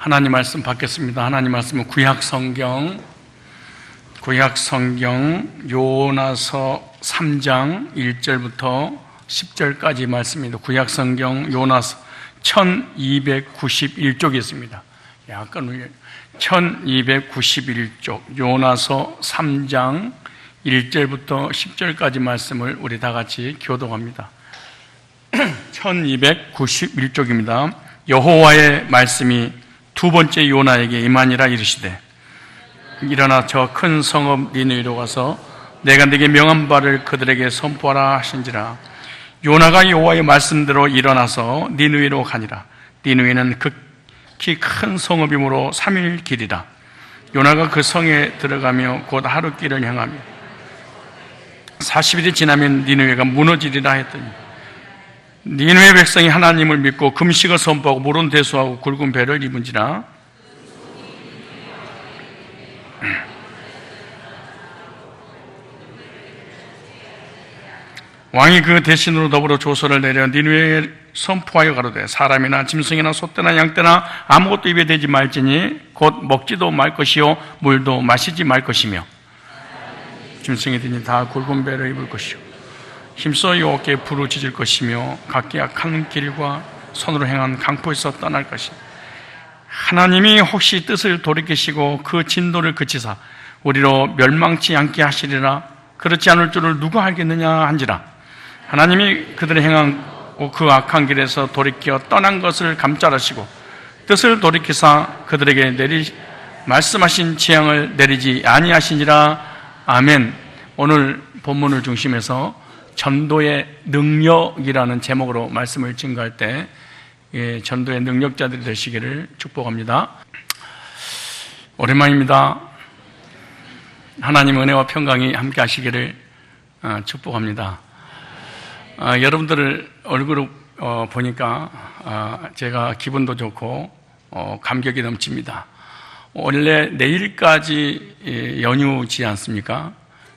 하나님 말씀 받겠습니다. 하나님 말씀은 구약성경 요나서 3장 1절부터 10절까지 말씀입니다. 구약성경 요나서 1291쪽이 있습니다. 약간 1291쪽 요나서 3장 1절부터 10절까지 말씀을 우리 다 같이 교독합니다. 1291쪽입니다. 여호와의 말씀이 두 번째 요나에게 임하니라. 이르시되 일어나 저 큰 성읍 니느웨로 가서 내가 네게 명한 바를 그들에게 선포하라 하신지라. 요나가 여호와의 말씀대로 일어나서 니느웨로 가니라. 니느웨는 극히 큰 성읍이므로 3일 길이라. 요나가 그 성에 들어가며 곧 하루 길을 향하며 40일이 지나면 니느웨가 무너지리라 했더니 니느웨 백성이 하나님을 믿고 금식을 선포하고 물은 대수하고 굵은 배를 입은지라. 왕이 그 대신으로 더불어 조서를 내려 니느웨에 선포하여 가로되 사람이나 짐승이나 소떼나 양떼나 아무것도 입에 대지 말지니 곧 먹지도 말 것이요 물도 마시지 말 것이며 짐승이든지 다 굵은 배를 입을 것이요 힘써 여호와께 부르짖을 것이며 각기 악한 길과 손으로 행한 강포에서 떠날 것이니 하나님이 혹시 뜻을 돌이키시고 그 진노를 그치사 우리로 멸망치 않게 하시리라. 그렇지 않을 줄을 누가 알겠느냐 한지라. 하나님이 그들이 행한 그 악한 길에서 돌이켜 떠난 것을 감찰하시고 뜻을 돌이키사 그들에게 말씀하신 재앙을 내리지 아니하시니라. 아멘. 오늘 본문을 중심해서 전도의 능력이라는 제목으로 말씀을 증거할 때 전도의 능력자들이 되시기를 축복합니다. 오랜만입니다. 하나님 은혜와 평강이 함께 하시기를 축복합니다. 여러분들을 얼굴을 보니까 제가 기분도 좋고 감격이 넘칩니다. 원래 내일까지 연휴지 않습니까?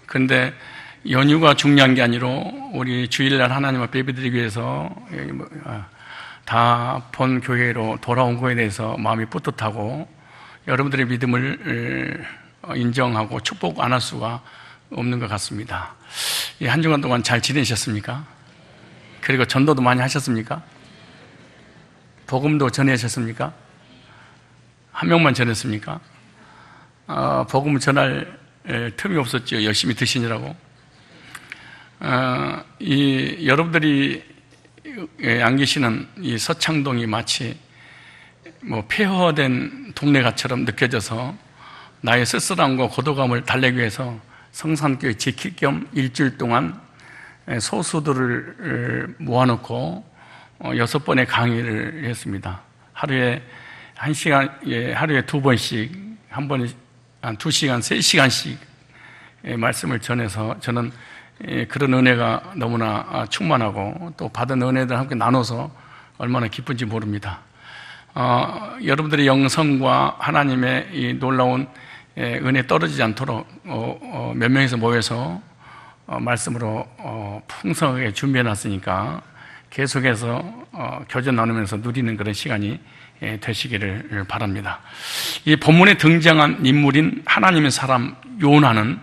그런데 연휴가 중요한 게 아니라 우리 주일날 하나님 앞에 예배드리기 위해서 다 본 교회로 돌아온 거에 대해서 마음이 뿌듯하고 여러분들의 믿음을 인정하고 축복 안 할 수가 없는 것 같습니다. 한 주간 동안 잘 지내셨습니까? 그리고 전도도 많이 하셨습니까? 복음도 전하셨습니까? 한 명만 전했습니까? 복음 전할 틈이 없었죠. 열심히 드시느라고. 여러분들이 안 계시는 이 서창동이 마치 폐허된 동네가처럼 느껴져서 나의 쓸쓸함과 고독함을 달래기 위해서 성산교회 지킬 겸 일주일 동안 소수들을 모아놓고 6번의 강의를 했습니다. 하루에 1시간, 하루에 2번씩, 한 번에 한 2시간, 3시간씩 말씀을 전해서 저는 그런 은혜가 너무나 충만하고 또 받은 은혜들 함께 나눠서 얼마나 기쁜지 모릅니다. 여러분들의 영성과 하나님의 이 놀라운 은혜 떨어지지 않도록 몇 명이서 모여서 말씀으로 풍성하게 준비해놨으니까 계속해서 교제 나누면서 누리는 그런 시간이 되시기를 바랍니다. 이 본문에 등장한 인물인 하나님의 사람 요나는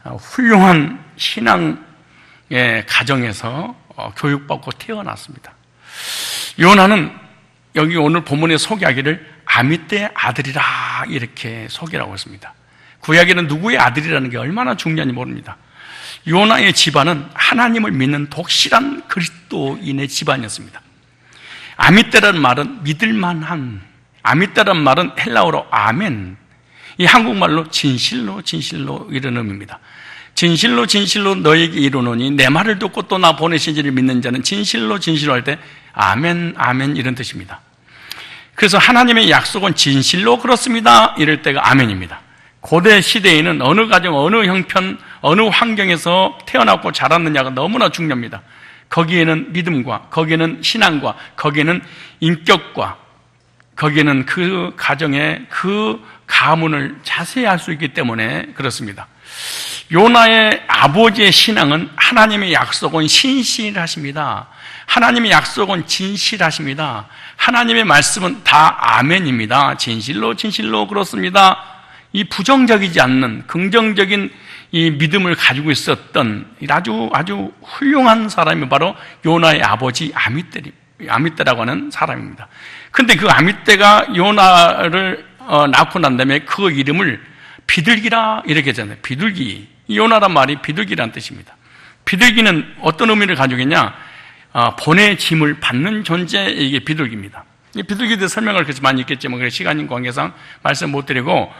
훌륭한 신앙의 가정에서 교육받고 태어났습니다. 요나는 여기 오늘 본문에 소개하기를 아미떼의 아들이라 이렇게 소개하고 있습니다. 구약에는 누구의 아들이라는 게 얼마나 중요한지 모릅니다. 요나의 집안은 하나님을 믿는 독실한 그리스도인의 집안이었습니다. 아미떼라는 말은 믿을만한, 아미떼라는 말은 헬라어로 아멘, 이 한국말로 진실로 이런 의미입니다. 진실로 너에게 이르노니 내 말을 듣고 또 나 보내신 이를 믿는 자는 진실로 할 때 아멘 이런 뜻입니다. 그래서 하나님의 약속은 진실로 그렇습니다 이럴 때가 아멘입니다. 고대 시대에는 어느 가정, 어느 형편, 어느 환경에서 태어났고 자랐느냐가 너무나 중요합니다. 거기에는 믿음과, 거기에는 신앙과, 거기에는 인격과, 거기에는 그 가정의 그 가문을 자세히 알 수 있기 때문에 그렇습니다. 요나의 아버지의 신앙은 하나님의 약속은 신실하십니다. 하나님의 약속은 진실하십니다. 하나님의 말씀은 다 아멘입니다. 진실로 진실로 그렇습니다. 이 부정적이지 않는 긍정적인 이 믿음을 가지고 있었던 아주 훌륭한 사람이 바로 요나의 아버지 아미떼라고 하는 사람입니다. 근데 그 아미떼가 요나를 낳고 난 다음에 그 이름을 비둘기라 이렇게 했잖아요. 비둘기. 요나란 말이 비둘기라는 뜻입니다. 비둘기는 어떤 의미를 가지고 있냐? 본의 짐을 받는 존재, 이게 비둘기입니다. 이 비둘기에 대해 설명을 그래서 많이 있겠지만 시간 관계상 말씀 못 드리고,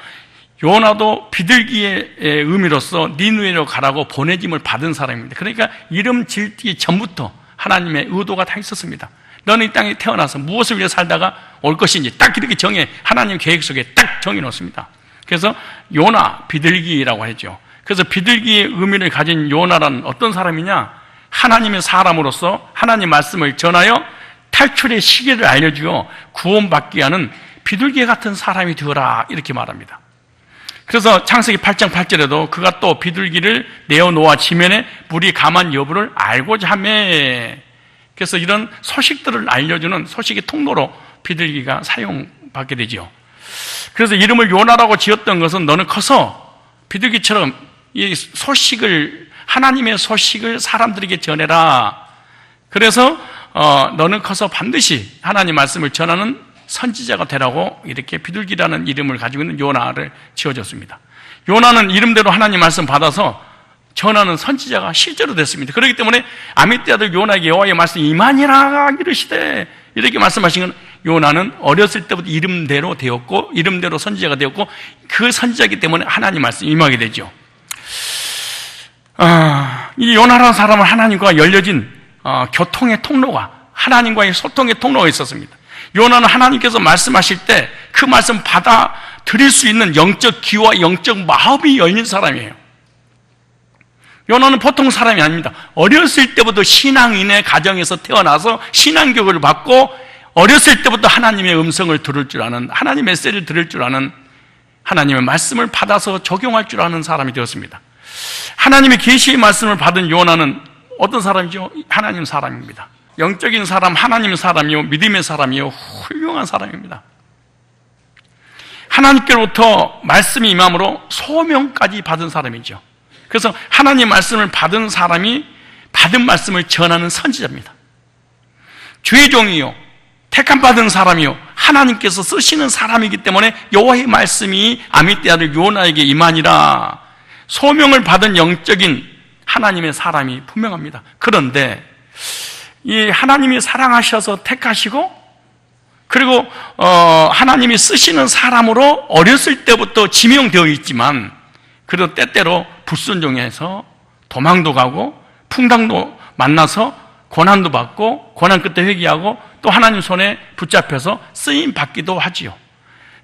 요나도 비둘기의 의미로서 니느웨로 가라고 보내짐을 받은 사람입니다. 그러니까 이름 짓기 전부터 하나님의 의도가 다 있었습니다. 너는 이 땅에 태어나서 무엇을 위해 살다가 올 것인지 딱 이렇게 하나님 계획 속에 딱 정해 놓습니다. 그래서 요나, 비둘기라고 하죠. 그래서 비둘기의 의미를 가진 요나란 어떤 사람이냐? 하나님의 사람으로서 하나님 말씀을 전하여 탈출의 시기를 알려주어 구원받게 하는 비둘기 같은 사람이 되어라, 이렇게 말합니다. 그래서 창세기 8장 8절에도 그가 또 비둘기를 내어놓아 지면에 물이 감한 여부를 알고자 하며, 그래서 이런 소식들을 알려주는 소식의 통로로 비둘기가 사용받게 되죠. 그래서 이름을 요나라고 지었던 것은 너는 커서 비둘기처럼 이 소식을, 하나님의 소식을 사람들에게 전해라. 그래서 너는 커서 반드시 하나님 말씀을 전하는 선지자가 되라고 이렇게 비둘기라는 이름을 가지고 있는 요나를 지어줬습니다. 요나는 이름대로 하나님 말씀 받아서 전하는 선지자가 실제로 됐습니다. 그렇기 때문에 아미떼 아들 요나에게 여호와의 말씀이 임하니라 이르시되, 이렇게 말씀하신 건 요나는 어렸을 때부터 이름대로 되었고 이름대로 선지자가 되었고 그 선지자이기 때문에 하나님 말씀이 임하게 되죠. 이 요나라는 사람은 하나님과 열려진 교통의 통로가, 하나님과의 소통의 통로가 있었습니다. 요나는 하나님께서 말씀하실 때 그 말씀 받아들일 수 있는 영적 귀와 영적 마음이 열린 사람이에요. 요나는 보통 사람이 아닙니다. 어렸을 때부터 신앙인의 가정에서 태어나서 신앙교육을 받고 어렸을 때부터 하나님의 음성을 들을 줄 아는, 하나님의 메시지를 들을 줄 아는, 하나님의 말씀을 받아서 적용할 줄 아는 사람이 되었습니다. 하나님의 계시의 말씀을 받은 요나는 어떤 사람이죠? 하나님 사람입니다. 영적인 사람, 하나님 사람이요, 믿음의 사람이요, 훌륭한 사람입니다. 하나님께로부터 말씀이 임함으로 소명까지 받은 사람이죠. 그래서 하나님 말씀을 받은 사람이 받은 말씀을 전하는 선지자입니다. 주의 종이요, 택함 받은 사람이요, 하나님께서 쓰시는 사람이기 때문에 여호와의 말씀이 아미떼 아들 요나에게 임하니라. 소명을 받은 영적인 하나님의 사람이 분명합니다. 그런데 이 하나님이 사랑하셔서 택하시고, 그리고 하나님이 쓰시는 사람으로 어렸을 때부터 지명되어 있지만, 그래도 때때로 불순종해서 도망도 가고 풍당도 만나서 고난도 받고 고난 끝에 회개하고 또 하나님 손에 붙잡혀서 쓰임 받기도 하지요.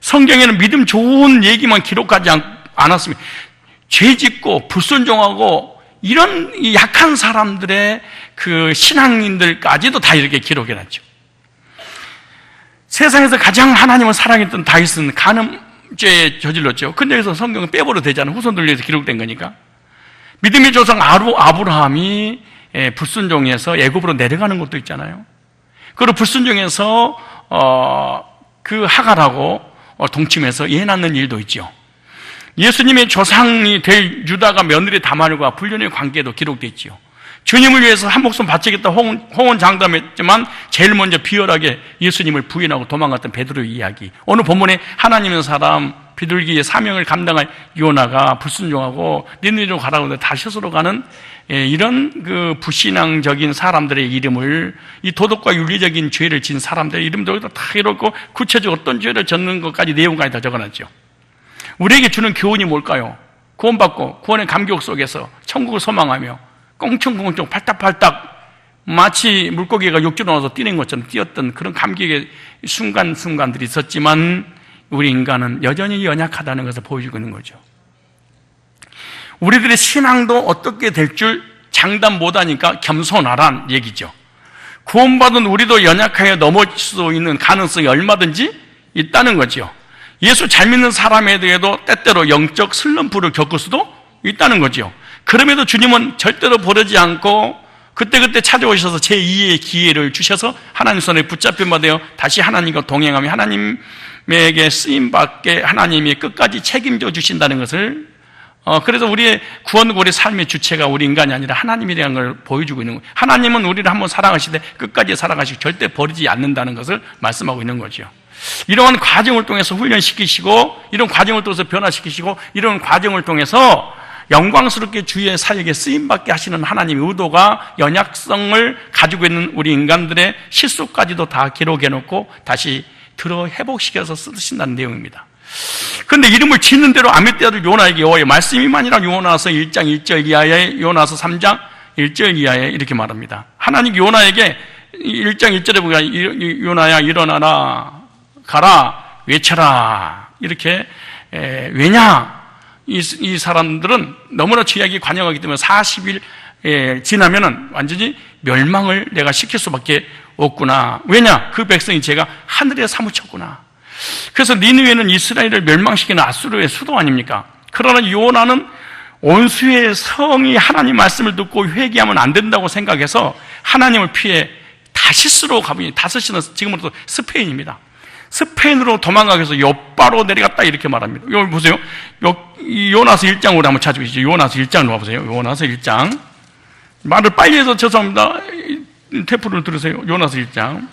성경에는 믿음 좋은 얘기만 기록하지 않았습니다. 죄 짓고 불순종하고 이런 약한 사람들의 그 신앙인들까지도 다 이렇게 기록해놨죠. 세상에서 가장 하나님을 사랑했던 다윗은 간음죄에 저질렀죠. 근데 여기서 성경은 빼버려 되잖아요. 후손들 위해서 기록된 거니까. 믿음의 조상 아브라함이 불순종해서 애굽으로 내려가는 것도 있잖아요. 그리고 불순종해서 그 하갈하고 동침해서 애 낳는 일도 있죠. 예수님의 조상이 될 유다가 며느리 다말과 불륜의 관계도 기록되어 있죠. 주님을 위해서 한 목숨 바치겠다 호언장담했지만 제일 먼저 비열하게 예수님을 부인하고 도망갔던 베드로의 이야기. 오늘 본문에 하나님의 사람 비둘기의 사명을 감당할 요나가 불순종하고 니느웨로 가라고 다시스로 가는 이런 그 불신앙적인 사람들의 이름을, 이 도덕과 윤리적인 죄를 지은 사람들의 이름도 다 이렇고 구체적으로 어떤 죄를 졌는 것까지 내용까지 다 적어놨죠. 우리에게 주는 교훈이 뭘까요? 구원받고 구원의 감격 속에서 천국을 소망하며 꽁충꽁충 팔딱팔딱 마치 물고기가 욕조로 나와서 뛰는 것처럼 뛰었던 그런 감격의 순간순간들이 있었지만 우리 인간은 여전히 연약하다는 것을 보여주고 있는 거죠. 우리들의 신앙도 어떻게 될 줄 장담 못하니까 겸손하란 얘기죠. 구원받은 우리도 연약하게 넘어질 수 있는 가능성이 얼마든지 있다는 거죠. 예수 잘 믿는 사람에 대해도 때때로 영적 슬럼프를 겪을 수도 있다는 거죠. 그럼에도 주님은 절대로 버리지 않고 그때그때 찾아오셔서 제2의 기회를 주셔서 하나님 손에 붙잡힌 바 되어 다시 하나님과 동행하며 하나님에게 쓰임받게 하나님이 끝까지 책임져 주신다는 것을 그래서 우리의 구원과 우리 삶의 주체가 우리 인간이 아니라 하나님이라는 걸 보여주고 있는 거예요. 하나님은 우리를 한번 사랑하시되 끝까지 사랑하시고 절대 버리지 않는다는 것을 말씀하고 있는 거죠. 이러한 과정을 통해서 훈련시키시고 이런 과정을 통해서 변화시키시고 이런 과정을 통해서 영광스럽게 주의 사역에 쓰임받게 하시는 하나님의 의도가 연약성을 가지고 있는 우리 인간들의 실수까지도 다 기록해놓고 다시 들어 회복시켜서 쓰신다는 내용입니다. 그런데 이름을 짓는 대로 아미떼아들 요나에게 여호와의 말씀이만이라 요나서 1장 1절 이하에 요나서 3장 1절 이하에 이렇게 말합니다. 하나님 요나에게 1장 1절에 보면 요나야 일어나라 가라 외쳐라 이렇게 왜냐 이 사람들은 너무나 죄악이 관영하기 때문에 40일 지나면은 완전히 멸망을 내가 시킬 수밖에 없구나. 왜냐? 그 백성이 제가 하늘에 사무쳤구나. 그래서 니느웨는 이스라엘을 멸망시키는 아수르의 수도 아닙니까? 그러나 요나는 온수의 성이 하나님 말씀을 듣고 회개하면 안 된다고 생각해서 하나님을 피해 다시스로 가보니 다시스는 지금으로도 스페인입니다. 스페인으로 도망가기 위해서 옆바로 내려갔다 이렇게 말합니다. 여기 보세요. 요나서 1장으로 한번 찾아보시죠. 요나서 1장으로 와보세요. 요나서 1장. 말을 빨리 해서 죄송합니다. 테프를 들으세요. 요나서 1장.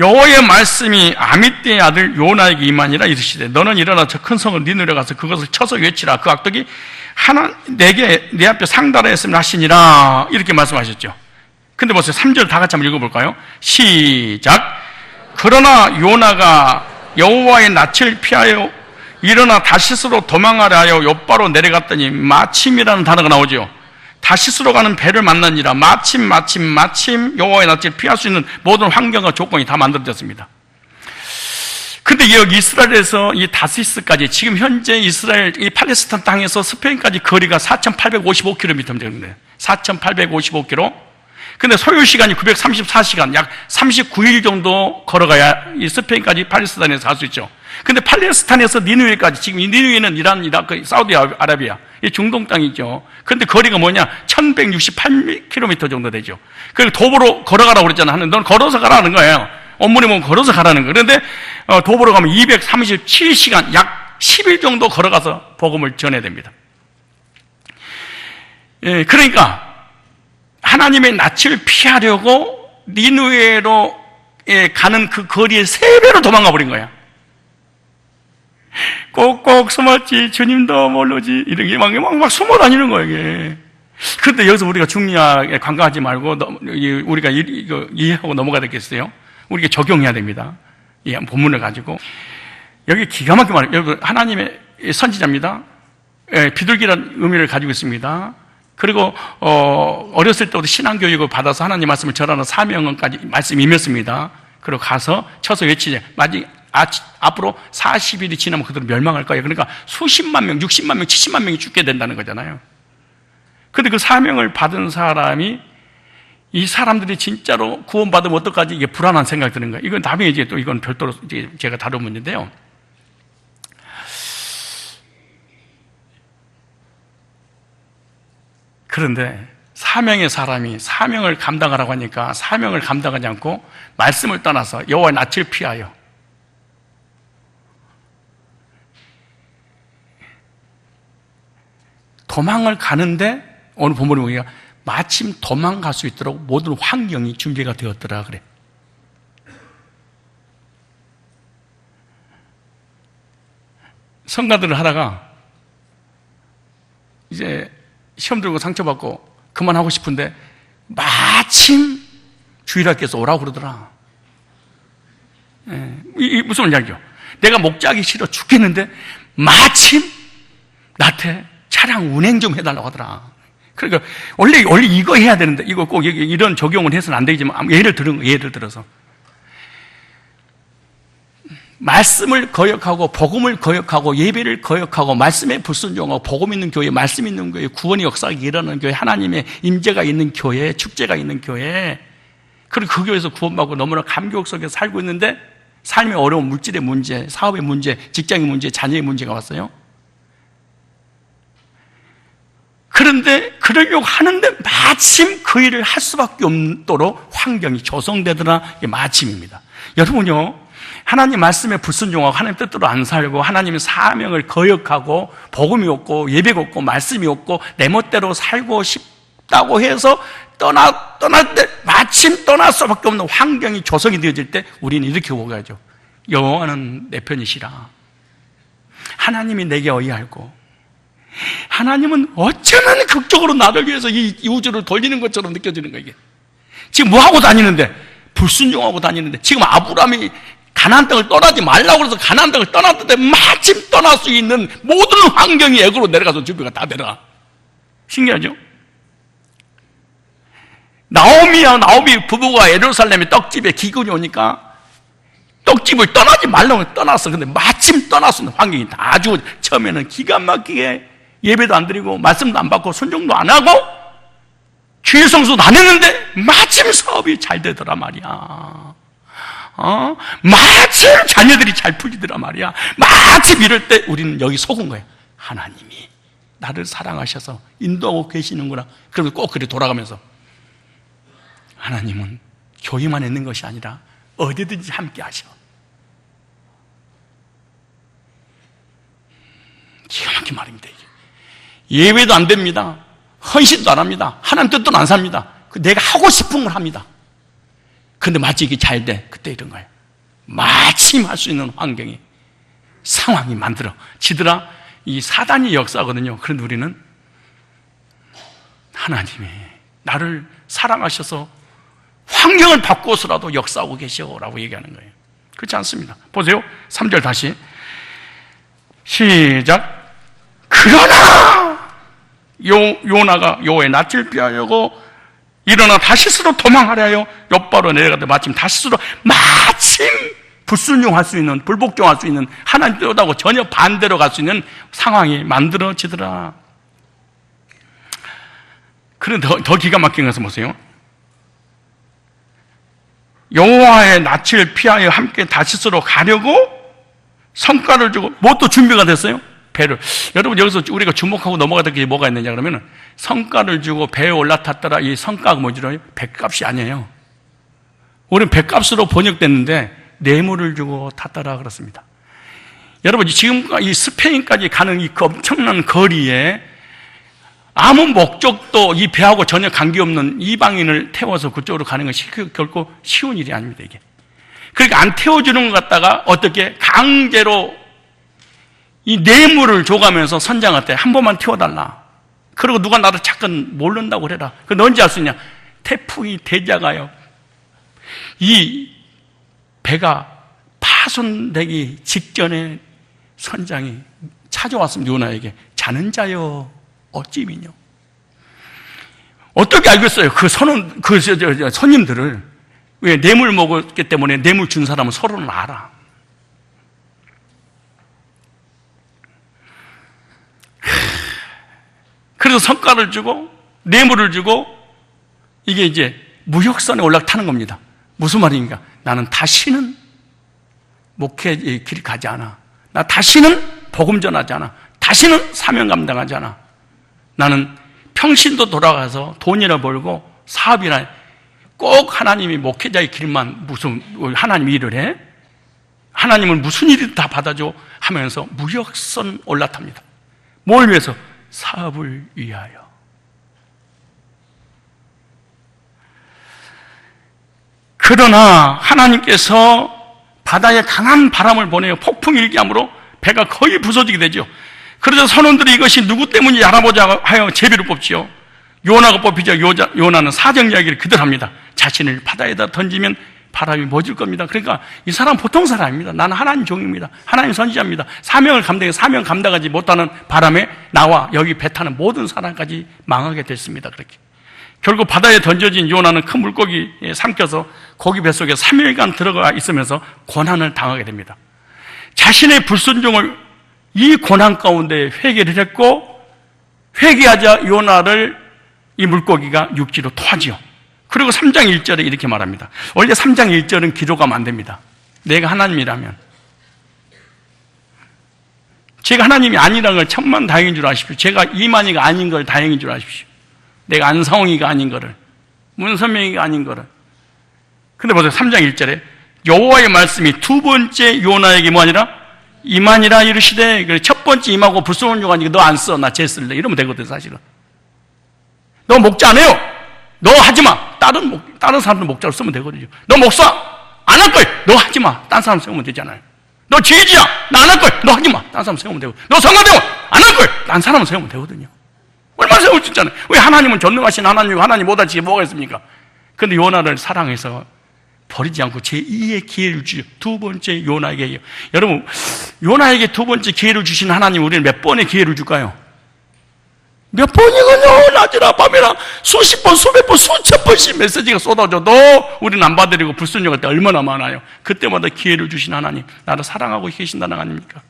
여호와의 말씀이 아미떼의 아들 요나에게 임하니라 이르시되 너는 일어나 저 큰 성을 니느웨 가서 그것을 쳐서 외치라. 그 악독이 내게 내 앞에 상달하였으면 하시니라 이렇게 말씀하셨죠. 근데 보세요. 3절 다 같이 한번 읽어볼까요? 시작. 그러나 요나가 여호와의 낯을 피하여 일어나 다시스로 도망하려 하여 옆바로 내려갔더니 마침이라는 단어가 나오죠. 다시스로 가는 배를 만나니라. 마침 여호와의 낯을 피할 수 있는 모든 환경과 조건이 다 만들어졌습니다. 근데 여기 이스라엘에서 이 다시스까지 지금 현재 이스라엘 이 팔레스타인 땅에서 스페인까지 거리가 4,855km 되는데 4,855km. 근데 소요 시간이 934시간, 약 39일 정도 걸어가야 이 스페인까지 팔레스타인에서 갈 수 있죠. 근데 팔레스타인에서 니느웨까지, 지금 이 니느웨는 이란, 이라크, 사우디아라비아, 이 중동 땅이죠. 근데 거리가 뭐냐? 1168km 정도 되죠. 그리고 도보로 걸어가라고 그랬잖아. 넌 걸어서 가라는 거예요. 원문에 보면 걸어서 가라는 거예요. 그런데 도보로 가면 237시간, 약 10일 정도 걸어가서 복음을 전해야 됩니다. 예, 그러니까 하나님의 낯을 피하려고 니느웨로 가는 그 거리에 3배로 도망가 버린 거야. 꼭꼭 숨었지 주님도 모르지 이렇게 막 숨어 다니는 거예요 이게. 그런데 여기서 우리가 중리학에 관광하지 말고 우리가 이거 이해하고 넘어가야 되겠어요? 우리가 적용해야 됩니다. 이 본문을 가지고 여기 기가 막히게 말해요. 여러분 하나님의 선지자입니다. 비둘기라는 의미를 가지고 있습니다. 그리고 어렸을 때부터 신앙교육을 받아서 하나님 말씀을 전하는 사명까지 말씀이 임했습니다. 그리고 가서 쳐서 외치지. 앞으로 40일이 지나면 그들은 멸망할 거예요. 그러니까 수십만 명, 60만 명, 70만 명이 죽게 된다는 거잖아요. 그런데 그 사명을 받은 사람이 이 사람들이 진짜로 구원받으면 어떡하지? 이게 불안한 생각이 드는 거예요. 이건 나중에 이제 또 이건 별도로 이제 제가 다룰 문제인데요. 그런데 사명의 사람이 사명을 감당하라고 하니까 사명을 감당하지 않고 말씀을 떠나서 여호와의 낯을 피하여 도망을 가는데 오늘 본문에 보니까 마침 도망갈 수 있도록 모든 환경이 준비가 되었더라 그래. 성가들을 하다가 이제 시험 들고 상처받고 그만하고 싶은데 마침 주일학교에서 오라고 그러더라. 이 무슨 이야기죠? 내가 목자기 싫어 죽겠는데 마침 나한테 차량 운행 좀 해달라고 하더라. 그러니까 원래 이거 해야 되는데 이거 꼭 이런 적용을 해서는 안 되지만 예를 들어서 말씀을 거역하고 복음을 거역하고 예배를 거역하고 말씀에 불순종하고 복음 있는 교회, 말씀 있는 교회, 구원의 역사가 일어나는 교회, 하나님의 임재가 있는 교회, 축제가 있는 교회, 그리고 그 교회에서 구원받고 너무나 감격 속에 살고 있는데 삶의 어려운 물질의 문제, 사업의 문제, 직장의 문제, 자녀의 문제가 왔어요. 그런데 그러려고 하는데 마침 그 일을 할 수밖에 없도록 환경이 조성되더라. 이게 마침입니다. 여러분요, 하나님 말씀에 불순종하고 하나님 뜻대로 안 살고 하나님의 사명을 거역하고 복음이 없고 예배가 없고 말씀이 없고 내 멋대로 살고 싶다고 해서 떠날 때 마침 떠날 수밖에 없는 환경이 조성이 되어질 때 우리는 이렇게 오가죠. 여호와는 내 편이시라. 하나님이 내게 의하고 하나님은 어쩌면 극적으로 나를 위해서 이 우주를 돌리는 것처럼 느껴지는 거예요. 이게 지금 뭐 하고 다니는데? 불순종하고 다니는데 지금 아브라함이 가나안 땅을 떠나지 말라고 해서 가나안 땅을 떠났는데 마침 떠날 수 있는 모든 환경이 애굽으로 내려가서 준비가 다 되라. 신기하죠? 나오미 부부가 예루살렘에 떡집에 기근이 오니까 떡집을 떠나지 말라고 떠났어. 근데 마침 떠날 수 있는 환경이 다 아주 처음에는 기가 막히게 예배도 안 드리고 말씀도 안 받고 순종도 안 하고 주일 성수도 안 했는데 마침 사업이 잘 되더라 말이야. 마침 자녀들이 잘 풀리더라 말이야. 마침 이럴 때 우리는 여기 속은 거예요. 하나님이 나를 사랑하셔서 인도하고 계시는구나. 그러면 꼭 그래 돌아가면서 하나님은 교회만 있는 것이 아니라 어디든지 함께 하셔. 기가 막힌 말입니다. 이게. 예배도 안 됩니다. 헌신도 안 합니다. 하나님 뜻도 안 삽니다. 내가 하고 싶은 걸 합니다. 근데 마치 이게 잘 돼. 그때 이런 거예요. 마침 할 수 있는 환경이, 상황이 만들어지더라. 이 사단이 역사거든요. 그런데 우리는 하나님이 나를 사랑하셔서 환경을 바꾸어서라도 역사하고 계시오라고 얘기하는 거예요. 그렇지 않습니다. 보세요. 3절 다시 시작. 그러나 요나가 여호와의 낯을 피하려고 일어나 다시스로 도망하려 하여 욥바로 내려가다 마침 다시스로 마침 불순종할 수 있는, 불복종할 수 있는, 하나님 뜻하고 전혀 반대로 갈 수 있는 상황이 만들어지더라. 그런데 더 기가 막힌 것은 보세요. 여호와의 낯을 피하여 함께 다시스로 가려고 성과를 주고 뭣도 준비가 됐어요? 배를. 여러분 여기서 우리가 주목하고 넘어가야 될 게 뭐가 있느냐 그러면 성과를 주고 배에 올라탔더라. 이 성과가 뭐지요? 배값이 아니에요. 우리는 배값으로 번역됐는데 뇌물을 주고 탔더라 그렇습니다. 여러분 지금 이 스페인까지 가는 이 엄청난 거리에 아무 목적도 이 배하고 전혀 관계없는 이방인을 태워서 그쪽으로 가는 것이 결코 쉬운 일이 아닙니다. 이게. 그러니까 안 태워주는 것 같다가 어떻게 강제로 이 뇌물을 줘가면서 선장한테 한 번만 태워달라. 그리고 누가 나를 잠깐 모른다고 그래라. 그건 언제 알 수 있냐? 태풍이 대자가요. 이 배가 파손되기 직전에 선장이 찾아왔습니다. 요나에게. 자는 자여 어찌 미뇨? 어떻게 알겠어요? 손님들을. 왜? 뇌물 먹었기 때문에 뇌물 준 사람은 서로는 알아. 그래서 성과를 주고 뇌물을 주고 이게 이제 무역선에 올라타는 겁니다. 무슨 말인가? 나는 다시는 목회 길 가지 않아. 나 다시는 복음 전하지 않아. 다시는 사명 감당하지 않아. 나는 평신도 돌아가서 돈이나 벌고 사업이나 꼭 하나님이 목회자의 길만 무슨 하나님 일을 해? 하나님은 무슨 일이든 다 받아줘 하면서 무역선 올라탑니다. 뭘 위해서? 사업을 위하여. 그러나 하나님께서 바다에 강한 바람을 보내어 폭풍 일기함으로 배가 거의 부서지게 되죠. 그래서 선원들이 이것이 누구 때문인지 알아보자 하여 제비를 뽑지요. 요나가 뽑히죠. 요나는 사정 이야기를 그대로 합니다. 자신을 바다에다 던지면 바람이 멎을 겁니다. 그러니까 이 사람 보통 사람입니다. 나는 하나님 종입니다. 하나님 선지자입니다. 사명 감당하지 못하는 바람에 나와 여기 배 타는 모든 사람까지 망하게 됐습니다. 그렇게. 결국 바다에 던져진 요나는 큰 물고기에 삼켜서 고기 뱃속에 3일간 들어가 있으면서 고난을 당하게 됩니다. 자신의 불순종을 이 고난 가운데 회개를 했고 회개하자 요나를 이 물고기가 육지로 토하지요. 그리고 3장 1절에 이렇게 말합니다. 원래 3장 1절은 기록하면 안 됩니다. 내가 하나님이라면 제가 하나님이 아니라는 걸 천만 다행인 줄 아십시오. 제가 이만희가 아닌 걸 다행인 줄 아십시오. 내가 안상홍이가 아닌 거를, 문선명이가 아닌 거를. 근데 보세요. 3장 1절에 여호와의 말씀이 두 번째 요나에게 뭐하니라? 임하니라 이르시되, 그래 첫 번째 임하고 불쏘는 요나니까 너 안 써, 나 쟤 쓸래, 이러면 되거든. 사실은 너 목자 안 해요, 너 하지마, 다른 사람들 목자로 쓰면 되거든요. 너 목사 안 할 거야, 너 하지마, 딴 사람 세우면 되잖아요. 너 지혜지야, 나 안 할 거야, 너 하지마, 딴 사람 세우면 되고. 너 성가대원 안 할 거야, 딴 사람은 세우면 되거든요. 얼마나 세울 수 있잖아요. 왜? 하나님은 전능하신 하나님이고 하나님 못하지 뭐가 있습니까? 근데 요나를 사랑해서 버리지 않고 제2의 기회를 주죠. 두 번째 요나에게. 여러분, 요나에게 두 번째 기회를 주신 하나님, 우리는 몇 번의 기회를 줄까요? 몇 번이군요. 낮이나 밤이나 수십 번, 수백 번, 수천 번씩 메시지가 쏟아져도 우리는 안 받아들이고 불순종할 때 얼마나 많아요. 그때마다 기회를 주신 하나님, 나를 사랑하고 계신다는 거 아닙니까?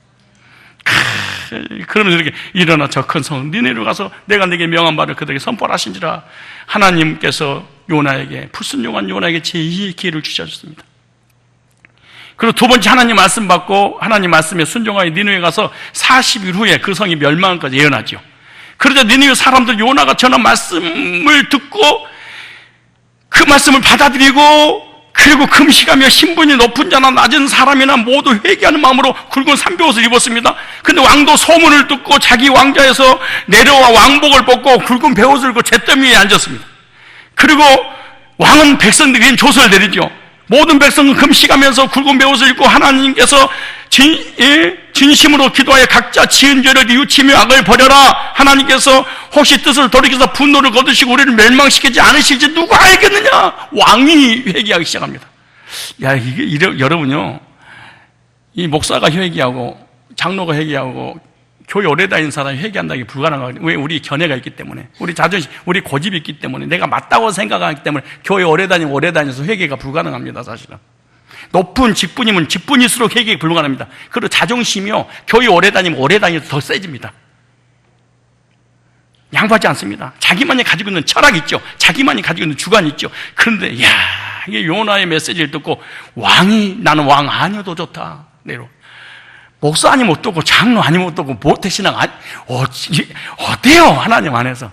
그러면서 이렇게 일어나 저 큰 성 니네로 가서 내가 네게 명한 바를 그들에게 선포하신지라. 하나님께서 요나에게, 불순종한 요나에게 제2의 기회를 주셨습니다. 그리고 두 번째 하나님 말씀 받고 하나님 말씀에 순종하여 니느웨에 가서 40일 후에 그 성이 멸망까지 예언하죠. 그러자 니느웨 사람들 요나가 전한 말씀을 듣고 그 말씀을 받아들이고, 그리고 금식하며 신분이 높은 자나 낮은 사람이나 모두 회개하는 마음으로 굵은 삼배옷을 입었습니다. 근데 왕도 소문을 듣고 자기 왕좌에서 내려와 왕복을 벗고 굵은 베옷을 입고 잿더미 위에 앉았습니다. 그리고 왕은 백성들에게 조서를 내리죠. 모든 백성은 금식하면서 굵은 베옷을 입고 하나님께서 진심으로 기도하여 각자 지은 죄를 뉘우치며 악을 버려라. 하나님께서 혹시 뜻을 돌이켜서 분노를 거두시고 우리를 멸망시키지 않으실지 누가 알겠느냐. 왕이 회개하기 시작합니다. 야, 여러분요, 이 목사가 회개하고 장로가 회개하고 교회 오래 다닌 사람이 회개한다는 게 불가능하거든요. 왜? 우리 견해가 있기 때문에, 우리 자존심, 우리 고집이 있기 때문에, 내가 맞다고 생각하기 때문에 교회 오래 다녀서 회개가 불가능합니다. 사실은 높은 직분이면 직분일수록 회개가 불가능합니다. 그리고 자존심이요, 교회 오래 다니면 더 세집니다. 양보하지 않습니다. 자기만이 가지고 있는 철학이 있죠. 자기만이 가지고 있는 주관이 있죠. 그런데 이게 요나의 메시지를 듣고 왕이, 나는 왕 아니어도 좋다, 내로 목사 아니면 어떻고 장로 아니면 어떻고 모태신앙 어때요, 하나님 안에서.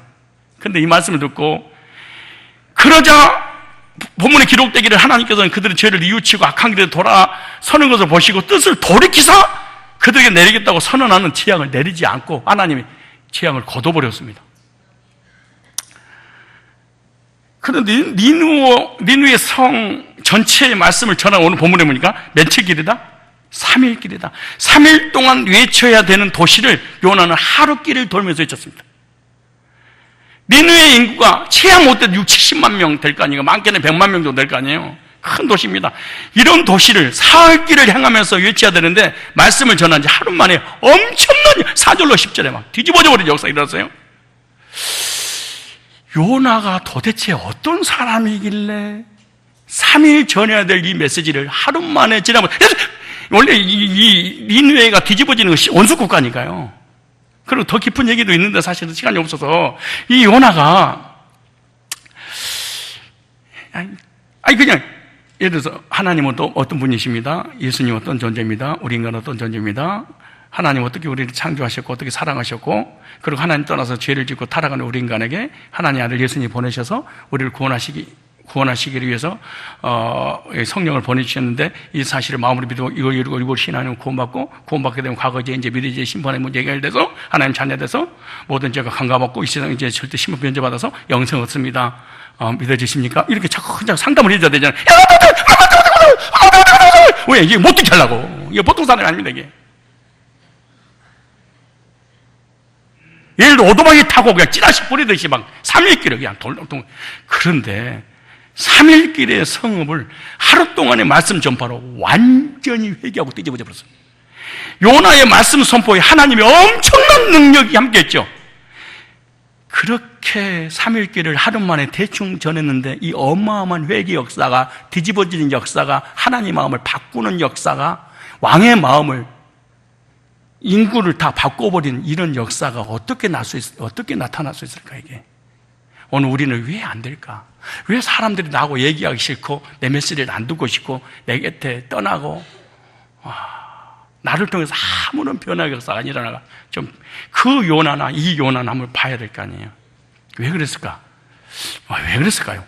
근데 이 말씀을 듣고, 그러자 본문에 기록되기를 하나님께서는 그들의 죄를 뉘우치고 악한 길에 돌아서는 것을 보시고 뜻을 돌이키사 그들에게 내리겠다고 선언하는 재앙을 내리지 않고 하나님이 재앙을 거둬버렸습니다. 그런데 니누의 성 전체의 말씀을 전한 오늘 본문에 보니까 며칠 길이다? 3일 길이다. 3일 동안 외쳐야 되는 도시를 요나는 하루 길을 돌면서 외쳤습니다. 니느웨의 인구가 최하 못해도 60-70만 명 될 거 아니에요. 많게는 100만 명 정도 될 거 아니에요. 큰 도시입니다. 이런 도시를 사흘 길을 향하면서 외쳐야 되는데 말씀을 전한 지 하루 만에 엄청난 4절로 10절에 막 뒤집어져 버린 역사가 일어났어요. 요나가 도대체 어떤 사람이길래 3일 전해야 될 이 메시지를 하루 만에 지나면, 원래 이 니느웨가 뒤집어지는 것이 원수국가니까요. 그리고 더 깊은 얘기도 있는데 사실은 시간이 없어서, 이 요나가 그냥 예를 들어서 하나님은 또 어떤 분이십니다, 예수님 어떤 존재입니다, 우리 인간은 어떤 존재입니다, 하나님 어떻게 우리를 창조하셨고 어떻게 사랑하셨고, 그리고 하나님 떠나서 죄를 짓고 타락하는 우리 인간에게 하나님 아들 예수님 보내셔서 우리를 구원하시기를 위해서 성령을 보내주셨는데, 이 사실을 마음으로 믿고 이걸 이루고 이걸 신하면 구원받게 되면 과거제 이제 미래제 심판의 문제 해결돼서 하나님 자녀돼서 모든 죄가 강감받고 이 세상 이제 절대 심판 면제받아서 영생 얻습니다. 믿어지십니까? 이렇게 자꾸 상담을 해줘야 되잖아요. 왜? 이게 못 듣게 하려고. 이게 보통 사람이 아닙니다, 이게. 예를 들어 오토바이 타고 그냥 찌라시 뿌리듯이 막 3일길을 그냥 그런데 3일길의 성읍을 하루 동안의 말씀 전파로 완전히 회개하고 뒤집어져 버렸어요. 요나의 말씀 선포에 하나님의 엄청난 능력이 함께했죠. 그렇게 3일길을 하루 만에 대충 전했는데 이 어마어마한 회개 역사가, 뒤집어지는 역사가, 하나님의 마음을 바꾸는 역사가, 왕의 마음을, 인구를 다 바꿔버린 이런 역사가 어떻게 나타날 수 있을까, 이게? 오늘 우리는 왜 안 될까? 왜 사람들이 나하고 얘기하기 싫고 내 메시지를 안 듣고 싶고 내 곁에 떠나고 나를 통해서 아무런 변화의 역사가 안 일어나가 좀 그 요나나 이 요나나 한번 봐야 될 거 아니에요. 왜 그랬을까? 왜 그랬을까요?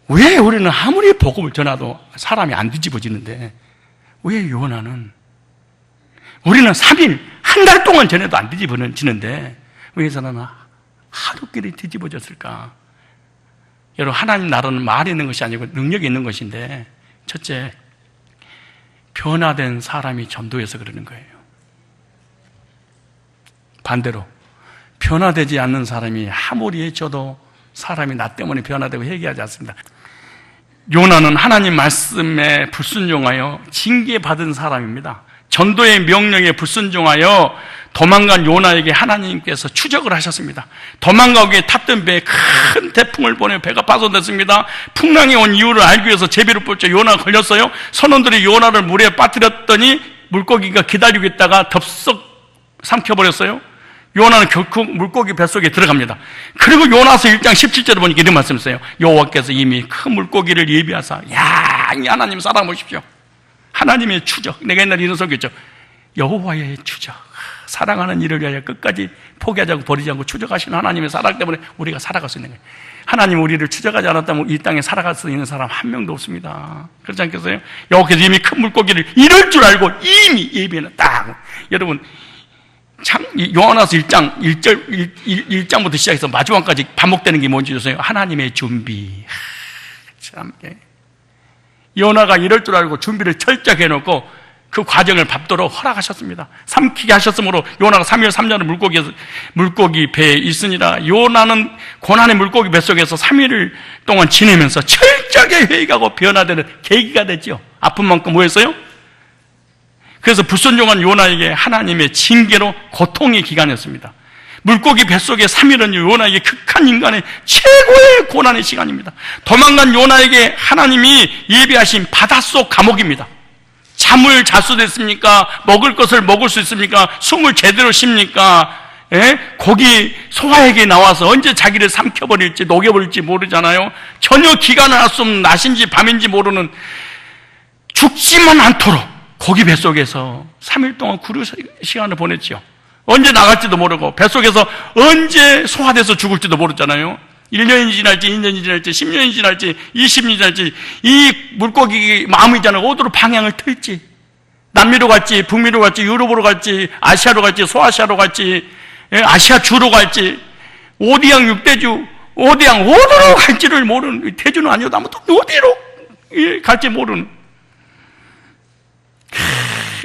왜 우리는 아무리 복음을 전해도 사람이 안 뒤집어지는데 왜 요나는 우리는 3일 한 달 동안 전해도 안 뒤집어지는데 왜 저는 하루끼리 뒤집어졌을까? 여러분, 하나님 나라는 말이 있는 것이 아니고 능력이 있는 것인데, 첫째, 변화된 사람이 전도해서 그러는 거예요. 반대로 변화되지 않는 사람이 아무리 해줘도 사람이 나 때문에 변화되고 회개하지 않습니다. 요나는 하나님 말씀에 불순종하여 징계받은 사람입니다. 전도의 명령에 불순종하여 도망간 요나에게 하나님께서 추적을 하셨습니다. 도망가기 위해 탔던 배에 큰 태풍을 보내 배가 파손됐습니다. 풍랑이 온 이유를 알기 위해서 제비를 뽑자 요나가 걸렸어요. 선원들이 요나를 물에 빠뜨렸더니 물고기가 기다리고 있다가 덥석 삼켜버렸어요. 요나는 결코 물고기 뱃속에 들어갑니다. 그리고 요나서 1장 17절에 보니까 이런 말씀을 써요. 여호와께서 이미 큰 물고기를 예비하사 양이 하나님 살아보십시오. 하나님의 추적. 내가 옛날에 이런 소개했죠. 여호와의 추적. 사랑하는 일을 위하여 끝까지 포기하지 않고 버리지 않고 추적하시는 하나님의 사랑 때문에 우리가 살아갈 수 있는 거예요. 하나님 우리를 추적하지 않았다면 이 땅에 살아갈 수 있는 사람 한 명도 없습니다. 그렇지 않겠어요? 여호와께서 이미 큰 물고기를 이럴 줄 알고 이미 예비해는 딱. 여러분, 참, 요한화서 1장부터 시작해서 마지막까지 반복되는 게 뭔지 아세요? 하나님의 준비. 참, 요나가 이럴 줄 알고 준비를 철저하게 해놓고 그 과정을 밟도록 허락하셨습니다. 삼키게 하셨으므로 요나가 3일 3년을 물고기 배에 있으니라. 요나는 고난의 물고기 뱃속에서 3일 동안 지내면서 철저하게 회개하고 변화되는 계기가 됐죠. 아픈 만큼 뭐 했어요? 그래서 불순종한 요나에게 하나님의 징계로 고통의 기간이었습니다. 물고기 뱃속에 3일은 요나에게 극한 인간의 최고의 고난의 시간입니다. 도망간 요나에게 하나님이 예비하신 바닷속 감옥입니다. 잠을 잘 수 있습니까? 먹을 것을 먹을 수 있습니까? 숨을 제대로 쉽니까? 고기 소화액이 나와서 언제 자기를 삼켜버릴지 녹여버릴지 모르잖아요. 전혀 기간을 알 수 없는 낮인지 밤인지 모르는 죽지만 않도록 고기 뱃속에서 3일 동안 구류 시간을 보냈죠. 언제 나갈지도 모르고 뱃속에서 언제 소화돼서 죽을지도 모르잖아요. 1년이 지날지 2년이 지날지 10년이 지날지 20년이 지날지 이 물고기 마음이잖아요. 어디로 방향을 틀지, 남미로 갈지 북미로 갈지 유럽으로 갈지 아시아로 갈지 소아시아로 갈지 아시아 주로 갈지 오디양 6대주 오디양 어디로 갈지를 모르는, 대주는 아니어도 아무튼 어디로 갈지 모르는,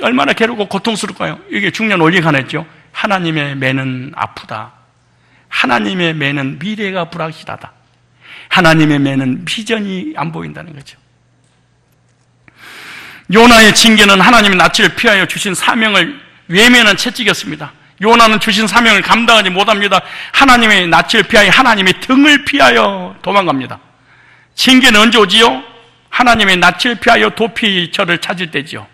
얼마나 괴롭고 고통스러울까요? 이게 중요한 원리가 하나 있죠. 하나님의 매는 아프다. 하나님의 매는 미래가 불확실하다. 하나님의 매는 비전이 안 보인다는 거죠. 요나의 징계는 하나님의 낯을 피하여 주신 사명을 외면한 채찍이었습니다. 요나는 주신 사명을 감당하지 못합니다. 하나님의 낯을 피하여 하나님의 등을 피하여 도망갑니다. 징계는 언제 오지요? 하나님의 낯을 피하여 도피처를 찾을 때지요.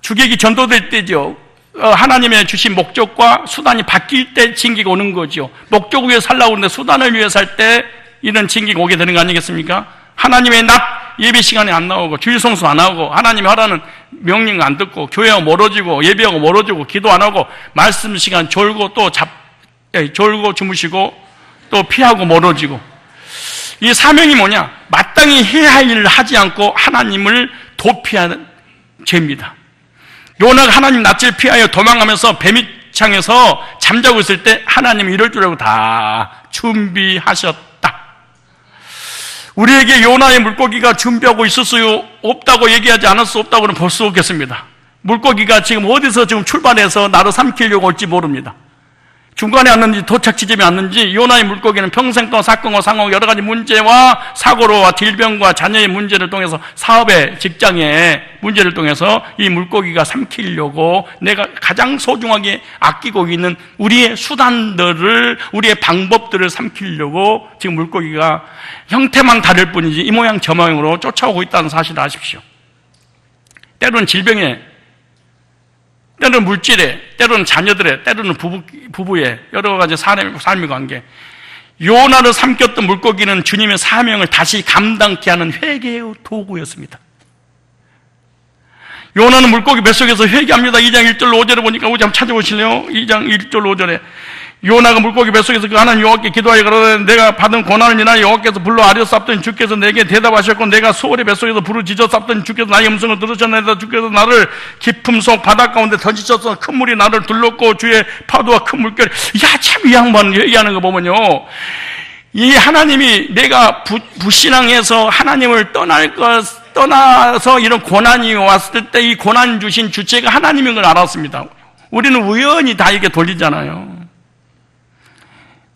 주객이 전도될 때죠. 하나님의 주신 목적과 수단이 바뀔 때 징계가 오는 거죠. 목적을 위해 살라고 하는데 수단을 위해 살 때 이런 징계가 오게 되는 거 아니겠습니까? 하나님의 낮 예배 시간에 안 나오고 주일 성수 안 하고 하나님이 하라는 명령 안 듣고 교회하고 멀어지고 예배하고 멀어지고 기도 안 하고 말씀 시간 졸고 또 졸고 주무시고 또 피하고 멀어지고, 이 사명이 뭐냐? 마땅히 해야 할 일을 하지 않고 하나님을 도피하는 죄입니다. 요나가 하나님 낯을 피하여 도망가면서 뱀이창에서 잠자고 있을 때 하나님이 이럴 줄 알고 다 준비하셨다. 우리에게 요나의 물고기가 준비하고 있을 수 없다고 얘기하지 않을 수 없다고는 볼 수 없겠습니다. 물고기가 지금 어디서 지금 출발해서 나를 삼키려고 올지 모릅니다. 중간에 왔는지 도착 지점에 왔는지 요나의 물고기는 평생 동안 사건과 상황 여러 가지 문제와 사고로와 질병과 자녀의 문제를 통해서 사업의 직장의 문제를 통해서 이 물고기가 삼키려고 내가 가장 소중하게 아끼고 있는 우리의 수단들을, 우리의 방법들을 삼키려고 지금 물고기가 형태만 다를 뿐이지 이 모양 저 모양으로 쫓아오고 있다는 사실을 아십시오. 때로는 질병에, 때로는 물질에, 때로는 자녀들의, 때로는 부부의 여러 가지 삶의 관계. 요나를 삼켰던 물고기는 주님의 사명을 다시 감당케 하는 회개의 도구였습니다. 요나는 물고기 뱃속에서 회개합니다. 2장 1절로 5절에 보니까 우리 한번 찾아보실래요? 2장 1절로 5절에 요나가 물고기 뱃속에서 그 하나님 여호와께 기도하여 가로되 내가 받은 고난을 인하여 여호와께서 불러 아려 쌉더니 주께서 내게 대답하셨고 내가 수월의 뱃속에서 부르짖어 쌉더니 주께서 나의 음성을 들으셨나이다. 주께서 나를 깊음 속 바다 가운데 던지셔서 큰 물이 나를 둘렀고 주의 파도와 큰 물결이 참 이 양반 얘기하는 거 보면요, 이 하나님이 내가 불신앙해서 하나님을 떠나서 이런 고난이 왔을 때 이 고난 주신 주체가 하나님인 걸 알았습니다. 우리는 우연히 다 이렇게 돌리잖아요.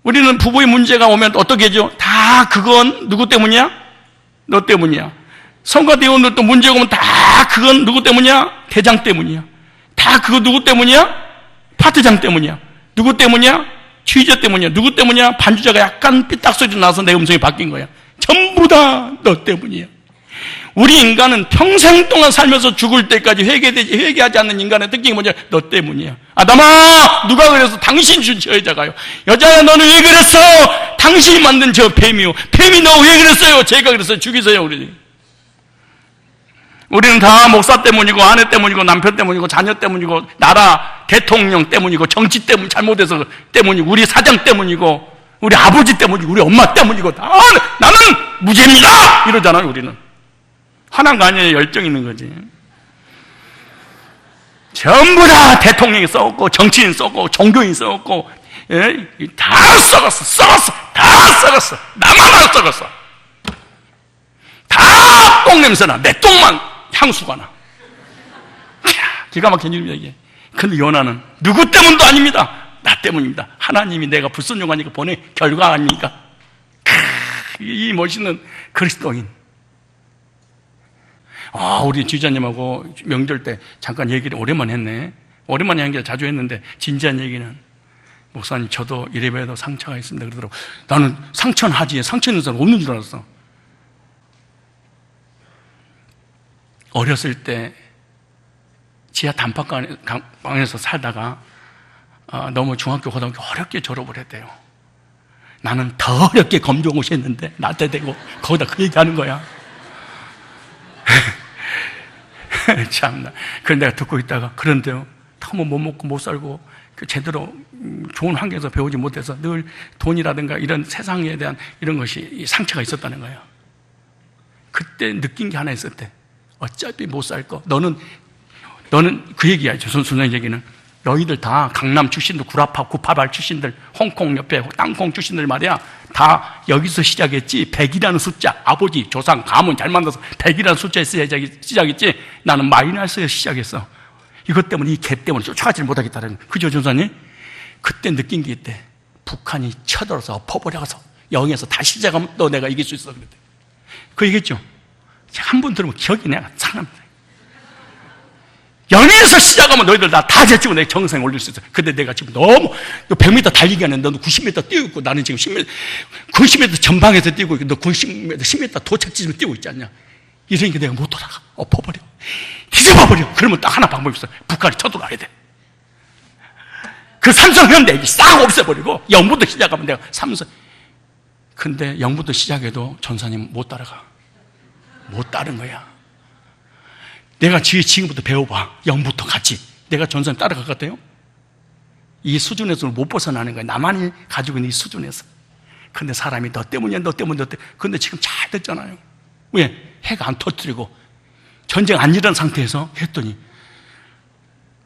우리는 부부의 문제가 오면 어떻게 하죠? 다 그건 누구 때문이야? 너 때문이야. 성과 대원들도 문제가 오면 다 그건 누구 때문이야? 대장 때문이야. 다 그거 누구 때문이야? 파트장 때문이야. 누구 때문이야? 취재 때문이야. 누구 때문이야? 반주자가 약간 삐딱소리 나서 내 음성이 바뀐 거야. 전부 다 너 때문이야. 우리 인간은 평생 동안 살면서 죽을 때까지 회개하지 않는 인간의 특징이 뭐냐? 너 때문이야. 아담아, 누가 그래서 당신 준 저 여자가요. 여자야, 너는 왜 그랬어? 당신이 만든 저 뱀이요. 뱀이 너 왜 그랬어요? 제가 그랬어요. 죽이세요, 우리는 다 목사 때문이고, 아내 때문이고, 남편 때문이고, 자녀 때문이고, 나라 대통령 때문이고, 정치 때문 잘못해서 때문이고, 우리 사장 때문이고, 우리 아버지 때문이고, 우리 엄마 때문이고, 나는 무죄입니다! 이러잖아요, 우리는. 하나가 아니에요. 열정 있는 거지. 전부 다 대통령이 썩었고, 정치인 썩었고, 종교인 썩었고, 다 썩었어. 다 썩었어. 나만 안 썩었어. 다 똥냄새나. 내 똥만 향수가 나. 기가 막힌 일입니다, 이게. 근데 요나는 누구 때문도 아닙니다. 나 때문입니다. 하나님이 내가 불순종하니까 보낸 결과 아닙니까? 이 멋있는 그리스도인. 우리 지휘자님하고 명절 때 잠깐 얘기를 오랜만에 했네. 오랜만에 한 게 자주 했는데, 진지한 얘기는, 목사님, 저도 이래봬도 상처가 있습니다. 그러더라고. 나는 상처는 하지, 상처 있는 사람 없는 줄 알았어. 어렸을 때 지하 단팥방에서 살다가 너무 중학교, 고등학교 어렵게 졸업을 했대요. 나는 더 어렵게 검정고시 했는데 나한테 대고 거기다 그 얘기하는 거야. 참나. 그런데 내가 듣고 있다가, 그런데요, 너무 못 먹고 못 살고 제대로 좋은 환경에서 배우지 못해서 늘 돈이라든가 이런 세상에 대한 이런 것이 상처가 있었다는 거예요. 그때 느낀 게 하나 있었대. 어차피 못 살 거. 너는 그 얘기야. 조선순장 얘기는. 너희들 다 강남 출신들, 구파발 출신들, 홍콩 옆에 땅콩 출신들 말이야. 다 여기서 시작했지. 100이라는 숫자. 아버지, 조상, 가문 잘 만나서 100이라는 숫자에서 시작했지. 나는 마이너스에서 시작했어. 이것 때문에, 이 갭 때문에 쫓아가지 못하겠다는 거예요. 그죠, 조사님? 그때 느낀 게 있대. 북한이 쳐들어서 엎어버려서 영에서 다시 시작하면 너 내가 이길 수 있어. 그랬대. 그 얘기했죠. 한 번 들으면 기억이 내가 상합니다. 영에서 시작하면 너희들 다 제치고 내가 정상에 올릴 수 있어. 근데 내가 지금 너무, 너 100m 달리기 하는 너는 90m 뛰고 있고, 나는 지금 90m 전방에서 뛰고 있고, 너 90m, 10m 도착지점에 뛰고 있지 않냐. 이러니까 내가 못 돌아가. 엎어버려. 뒤집어버려. 그러면 딱 하나 방법이 있어. 북한이 쳐들어와야 돼. 그 삼성현대 싹 없애버리고, 영부터 시작하면 내가 근데 영부터 시작해도 전사님 못 따라가. 못 따른 거야. 내가 지금부터 배워봐. 영부터 같이. 내가 전사님 따라갈 것 같아요? 이 수준에서 못 벗어나는 거야. 나만이 가지고 있는 이 수준에서. 근데 사람이 너 때문이야, 너 때문에. 근데 지금 잘 됐잖아요. 왜? 해가 안 터뜨리고 전쟁 안 일어난 상태에서 했더니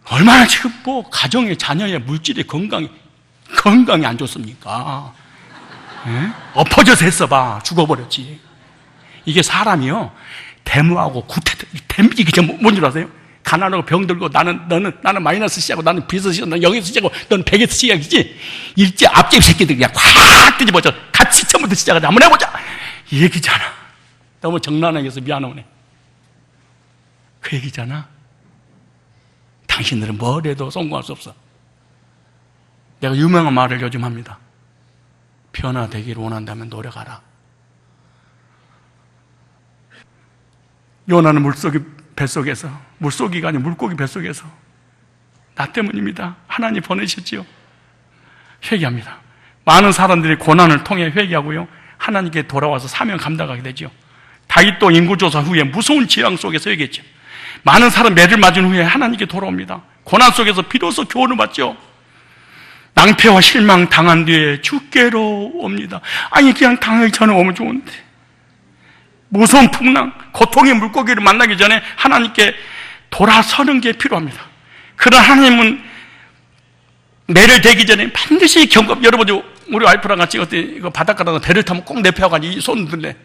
얼마나 지금 가정의 자녀의 물질의 건강이 안 좋습니까? 엎어져서 했어봐. 죽어버렸지. 이게 사람이요, 데모하고 구태들, 이게 뭔 줄 아세요? 가난하고 병들고, 나는 마이너스 시작하고, 나는 비서 시작, 나는 영에서 시작하고, 너는 100에서 시작이지? 일제 앞집 새끼들 그냥 확 뒤집어져. 같이 처음부터 시작하자. 한번 해보자! 이 얘기잖아. 너무 정난하게 해서 미안하네. 그 얘기잖아. 당신들은 뭘 해도 성공할 수 없어. 내가 유명한 말을 요즘 합니다. 변화되기를 원한다면 노력하라. 요나는 뱃속에서, 물속이가 아니라 물고기 뱃속에서 나 때문입니다. 하나님 보내셨지요. 회개합니다. 많은 사람들이 고난을 통해 회개하고요, 하나님께 돌아와서 사명 감당하게 되죠. 다윗도 인구조사 후에 무서운 재앙 속에서 회개했죠. 많은 사람 매를 맞은 후에 하나님께 돌아옵니다. 고난 속에서 비로소 교훈을 받죠. 낭패와 실망 당한 뒤에 주께로 옵니다. 아니 그냥 당하기 전에 오면 좋은데, 무서운 풍랑, 고통의 물고기를 만나기 전에 하나님께 돌아서는 게 필요합니다. 그러나 하나님은 매를 대기 전에 반드시 여러분, 우리 와이프랑 같이 어디 바닷가다가 배를 타면 꼭 내 펴가지고 이 손 들래.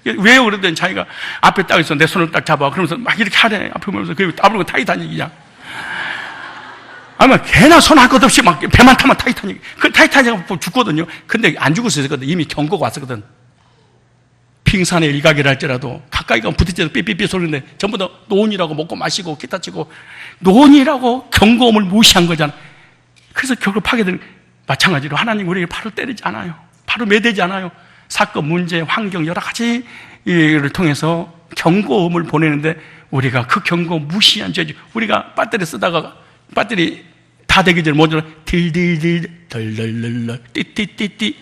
왜요? 그러더니 자기가 앞에 딱 있어. 내 손을 딱 잡아. 그러면서 막 이렇게 하래. 앞에 보면서. 그리고 따블고 타이타닉이야. 아마 개나 손 할 것 없이 막 배만 타면 타이타닉. 그 타이타닉은 죽거든요. 근데 안 죽었었거든. 이미 경고가 왔었거든. 빙산에 일각이라 할지라도 가까이 가면 부딪혀서 삐삐삐 소리인데 전부 다 노인이라고 먹고 마시고 기타 치고 노인이라고 경고음을 무시한 거잖아. 그래서 결국 파괴되는, 마찬가지로 하나님 우리에게 바로 때리지 않아요. 바로 매대지 않아요. 사건, 문제, 환경 여러 가지를 통해서 경고음을 보내는데 우리가 그 경고 무시한 죄죠. 우리가 배터리 쓰다가 배터리 다 되기 전에 먼저 딜딜딜 덜덜덜 띠띠띠띠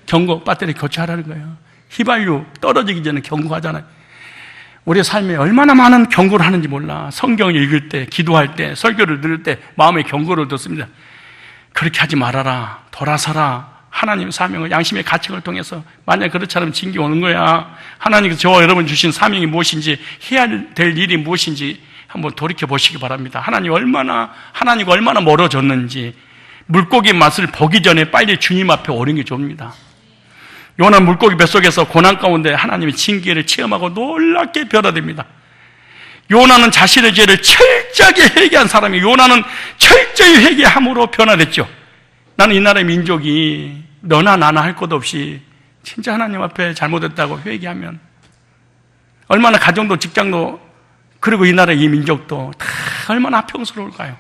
경고, 배터리 교체하라는 거예요. 휘발유 떨어지기 전에 경고하잖아요. 우리의 삶에 얼마나 많은 경고를 하는지 몰라. 성경을 읽을 때, 기도할 때, 설교를 들을 때 마음의 경고를 듣습니다. 그렇게 하지 말아라. 돌아서라. 하나님의 사명을, 양심의 가책을 통해서 만약 그렇지 않으면 징계 오는 거야. 하나님께서 저와 여러분 주신 사명이 무엇인지, 해야 될 일이 무엇인지 한번 돌이켜 보시기 바랍니다. 하나님과 얼마나 멀어졌는지, 물고기 맛을 보기 전에 빨리 주님 앞에 오는 게 좋습니다. 요나 물고기 뱃속에서 고난 가운데 하나님의 징계를 체험하고 놀랍게 변화됩니다. 요나는 자신의 죄를 철저하게 회개한 사람이, 요나는 철저히 회개함으로 변화됐죠. 나는 이 나라의 민족이 너나 나나 할 것 없이 진짜 하나님 앞에 잘못했다고 회개하면 얼마나 가정도 직장도, 그리고 이 나라의 이 민족도 다 얼마나 평스러울까요?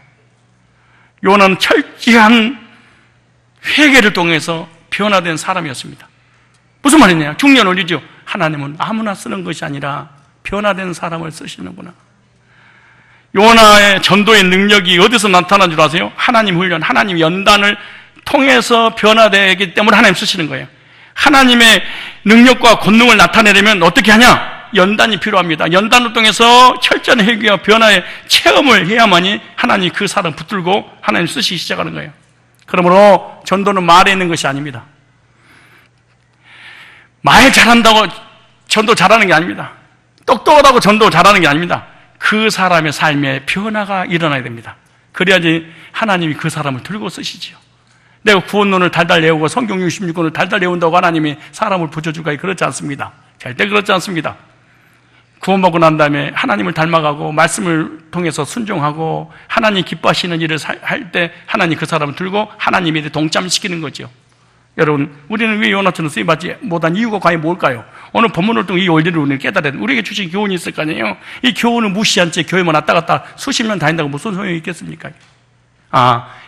요나는 철저한 회개를 통해서 변화된 사람이었습니다. 무슨 말이냐? 중년원이죠. 하나님은 아무나 쓰는 것이 아니라 변화된 사람을 쓰시는구나. 요나의 전도의 능력이 어디서 나타난 줄 아세요? 하나님 훈련, 하나님 연단을 통해서 변화되기 때문에 하나님 쓰시는 거예요. 하나님의 능력과 권능을 나타내려면 어떻게 하냐? 연단이 필요합니다. 연단을 통해서 철저한 회개와 변화의 체험을 해야만이 하나님 그 사람 붙들고 하나님 쓰시기 시작하는 거예요. 그러므로 전도는 말에 있는 것이 아닙니다. 말 잘한다고 전도 잘하는 게 아닙니다. 똑똑하다고 전도 잘하는 게 아닙니다. 그 사람의 삶에 변화가 일어나야 됩니다. 그래야지 하나님이 그 사람을 들고 쓰시지요. 내가 구원론을 달달 외우고 성경 66권을 달달 외운다고 하나님이 사람을 붙여줄까요? 그렇지 않습니다. 절대 그렇지 않습니다. 구원받고 난 다음에 하나님을 닮아가고 말씀을 통해서 순종하고 하나님 기뻐하시는 일을 할 때 하나님 그 사람을 들고 하나님에 동참시키는 거죠. 여러분, 우리는 왜 요나처럼 쓰임받지 못한 이유가 과연 뭘까요? 오늘 본문을 통해 이 원리를 우리는 깨달아야 돼요. 우리에게 주신 교훈이 있을 거 아니에요? 이 교훈을 무시한 채 교회만 왔다 갔다 수십 년 다닌다고 무슨 소용이 있겠습니까?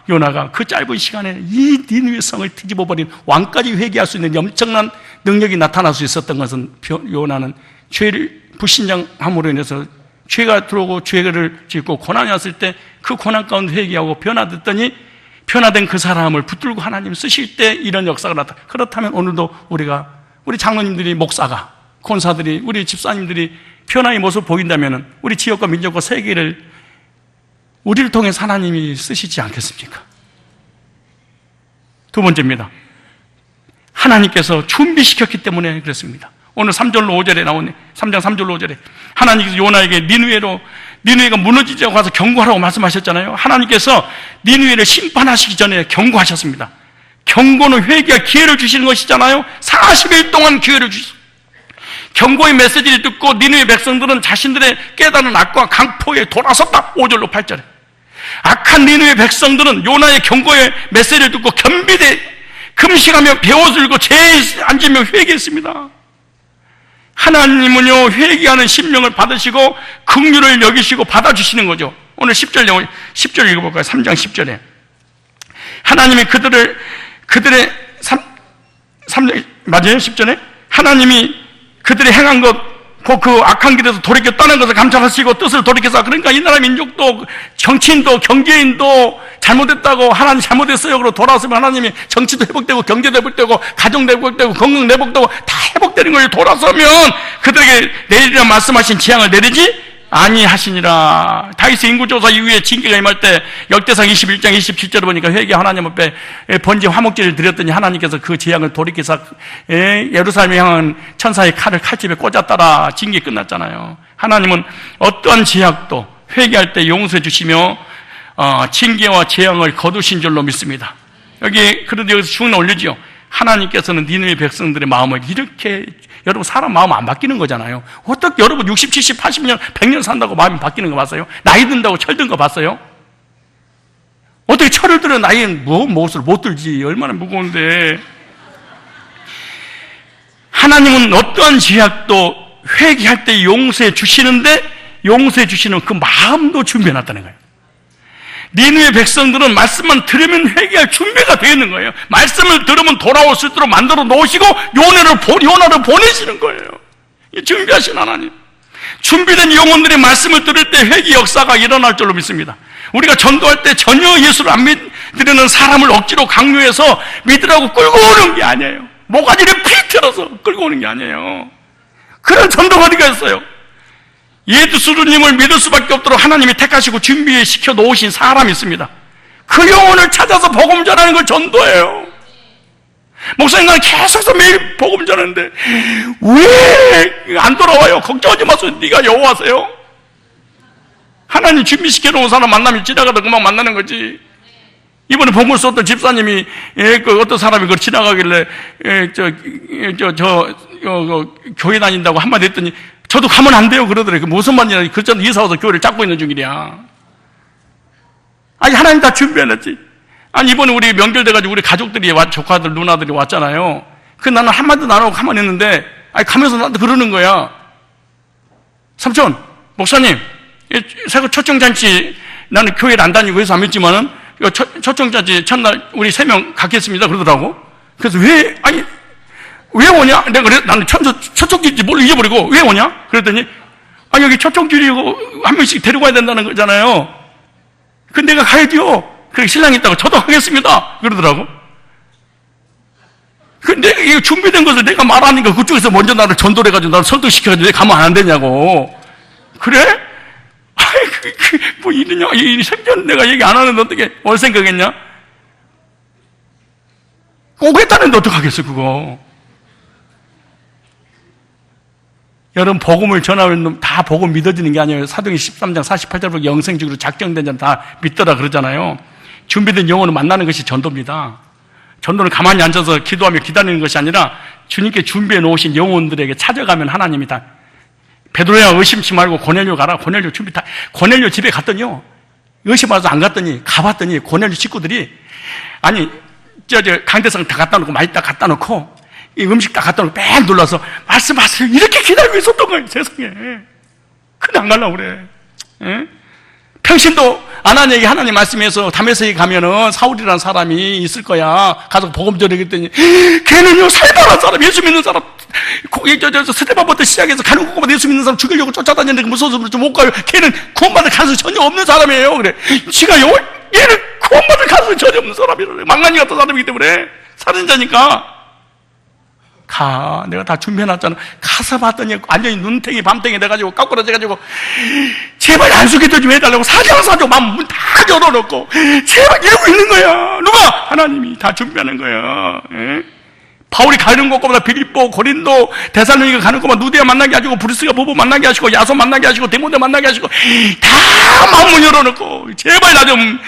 요나가 그 짧은 시간에 이 니느웨 성을 뒤집어버린 왕까지 회개할 수 있는 엄청난 능력이 나타날 수 있었던 것은 요나는 죄를 불신장함으로 인해서 죄가 들어오고 죄를 짓고 고난이 왔을 때 그 고난 가운데 회개하고 변화됐더니 변화된 그 사람을 붙들고 하나님 쓰실 때 이런 역사가 나타나. 그렇다면 오늘도 우리 장로님들이, 목사가, 권사들이, 우리 집사님들이 변화의 모습을 보인다면 우리 지역과 민족과 세계를 우리를 통해서 하나님이 쓰시지 않겠습니까? 두 번째입니다. 하나님께서 준비시켰기 때문에 그렇습니다. 오늘 3절로 5절에 나오네. 3장 3절로 5절에 하나님께서 요나에게 니느웨가 무너지자고 가서 경고하라고 말씀하셨잖아요. 하나님께서 니느웨를 심판하시기 전에 경고하셨습니다. 경고는 회개할 기회를 주시는 것이잖아요. 40일 동안 기회를 주셨어요. 경고의 메시지를 듣고 니느웨 백성들은 자신들의 깨달은 악과 강포에 돌아섰다. 5절로 8절에 악한 니느웨 백성들은 요나의 경고의 메시지를 듣고 겸비되 금식하며 배워들고 죄에 앉으며 회개했습니다. 하나님은요, 회개하는 심령을 받으시고 긍휼을 여기시고 받아주시는 거죠. 오늘 10절 읽어볼까요? 3장 10절에 하나님이 그들의 3장 맞아요? 10절에 하나님이 그들이 행한 것 그 악한 길에서 돌이켜 떠난 것을 감찰하시고 뜻을 돌이켜서, 그러니까 이 나라 민족도 정치인도 경제인도 잘못했다고, 하나님 잘못했어요 그러고 돌아왔으면 하나님이 정치도 회복되고 경제도 회복되고 가정도 회복되고 건강도 회복되고 다 회복되는 거예요. 돌아서면 그들에게 내리라 말씀하신 재앙을 내리지 아니하시니라. 다윗의 인구조사 이후에 징계가 임할 때 역대상 21장 27절을 보니까 회개 하나님 앞에 번제 화목제를 드렸더니 하나님께서 그 재앙을 돌이켜서 예루살렘에 향한 천사의 칼을 칼집에 꽂았더라. 징계 끝났잖아요. 하나님은 어떠한 제약도 회개할 때 용서해 주시며 징계와 재앙을 거두신 줄로 믿습니다. 그런데 여기서 중을 올리죠. 하나님께서는 니느웨 백성들의 마음을 이렇게, 여러분 사람 마음 안 바뀌는 거잖아요. 어떻게 여러분 60, 70, 80년, 100년 산다고 마음이 바뀌는 거 봤어요? 나이 든다고 철 든 거 봤어요? 어떻게 철을 들어 나이는 무엇을 못 들지? 얼마나 무거운데. 하나님은 어떠한 제약도 회개할 때 용서해 주시는데 용서해 주시는 그 마음도 준비해 놨다는 거예요. 니느웨 백성들은 말씀만 들으면 회개할 준비가 되어 있는 거예요. 말씀을 들으면 돌아올 수 있도록 만들어 놓으시고 요나를 보내시는 거예요. 준비하신 하나님. 준비된 영혼들이 말씀을 들을 때 회개 역사가 일어날 줄로 믿습니다. 우리가 전도할 때 전혀 예수를 안 믿으려는 사람을 억지로 강요해서 믿으라고 끌고 오는 게 아니에요. 모가지를 피 틀어서 끌고 오는 게 아니에요. 그런 전도가 어디가 있어요? 예수님을 믿을 수밖에 없도록 하나님이 택하시고 준비시켜 놓으신 사람이 있습니다. 그 영혼을 찾아서 복음 전하는 걸 전도예요. 목사님, 나는 계속해서 매일 복음 전하는데 왜 안 돌아와요? 걱정하지 마세요. 네가 여호와세요. 하나님 준비시켜 놓은 사람 만나면 지나가다 그만 만나는 거지. 이번에 복음을 썼던 집사님이 어떤 사람이 그걸 지나가길래 교회 다닌다고 한마디 했더니 저도 가면 안 돼요 그러더래요. 무슨 말이냐, 그렇잖아, 이사 와서 교회를 잡고 있는 중이랴. 아니 하나님 다 준비해놨지. 아니 이번에 우리 명절 돼가지고 우리 가족들이 조카들 누나들이 왔잖아요. 그 나는 한마디도 안 하고 가만히 있는데 아니 가면서 나한테 그러는 거야. 삼촌, 목사님, 새거 초청잔치 나는 교회를 안 다니고 해서 안 믿지만은 초청잔치 첫날 우리 3명 갖겠습니다 그러더라고. 그래서 왜 오냐? 내가 그래, 나는 초청줄인지 뭘 잊어버리고, 왜 오냐? 그랬더니, 여기 초청줄이고, 한 명씩 데리고 와야 된다는 거잖아요. 근데 내가 가야죠. 그래, 신랑이 있다고, 저도 하겠습니다. 그러더라고. 근데 이거 준비된 것을 내가 말하니까 그쪽에서 먼저 나를 전도를 해가지고 나를 설득시켜가지고 왜 가면 안 되냐고. 그래? 뭐 이러냐? 이 생전 내가 얘기 안 하는데 어떻게, 뭘 생각했냐? 오겠다는데 어떡하겠어, 그거. 여러분, 복음을 전하면 다 복음 믿어지는 게 아니에요. 사도행전 13장 48절부터 영생적으로 작정된 자는 다 믿더라 그러잖아요. 준비된 영혼을 만나는 것이 전도입니다. 전도는 가만히 앉아서 기도하며 기다리는 것이 아니라 주님께 준비해 놓으신 영혼들에게 찾아가면 하나님이 다. 베드로야 의심치 말고 고넬료 가라. 고넬료 준비 다. 고넬료 집에 갔더니요, 의심하면서 안 갔더니 가봤더니 고넬료 식구들이 강대상 다 갖다 놓고 많이 딱 갖다 놓고 이 음식 다 갖다 놓고 뺑 놀라서 말씀하세요. 이렇게 기다리고 있었던 거예요, 세상에. 근데 안 가려고 그래. 예? 평신도 아나니에게 하나님 말씀해서 다메섹에 가면은 사울이라는 사람이 있을 거야. 가서 복음 전하겠더니 걔는요, 살벌한 사람, 예수 믿는 사람, 스테반부터 시작해서 가는 곳마다 예수 믿는 사람 죽이려고 쫓아다니는데 무서워서 못 가요. 걔는 구원받을 가능성이 전혀 없는 사람이에요. 그래. 얘는 구원받을 가능성이 전혀 없는 사람이래. 망나니 같은 사람이기 때문에. 살인자니까. 내가 다 준비해놨잖아. 가서 봤더니 완전히 눈탱이 밤탱이 돼가지고 깎으러져가지고 제발 안수기도 좀 해달라고 사정사정 문 다 열어놓고 제발 이러고 있는 거야. 누가? 하나님이 다 준비하는 거야. 예? 바울이 가는 곳마다 빌립보, 고린도, 데살로니가 가는 곳마다 누디아 만나게 하시고 브루스가 부부 만나게 하시고 야손 만나게 하시고 디모데 만나게 하시고 다 마음문 열어놓고 제발 나 좀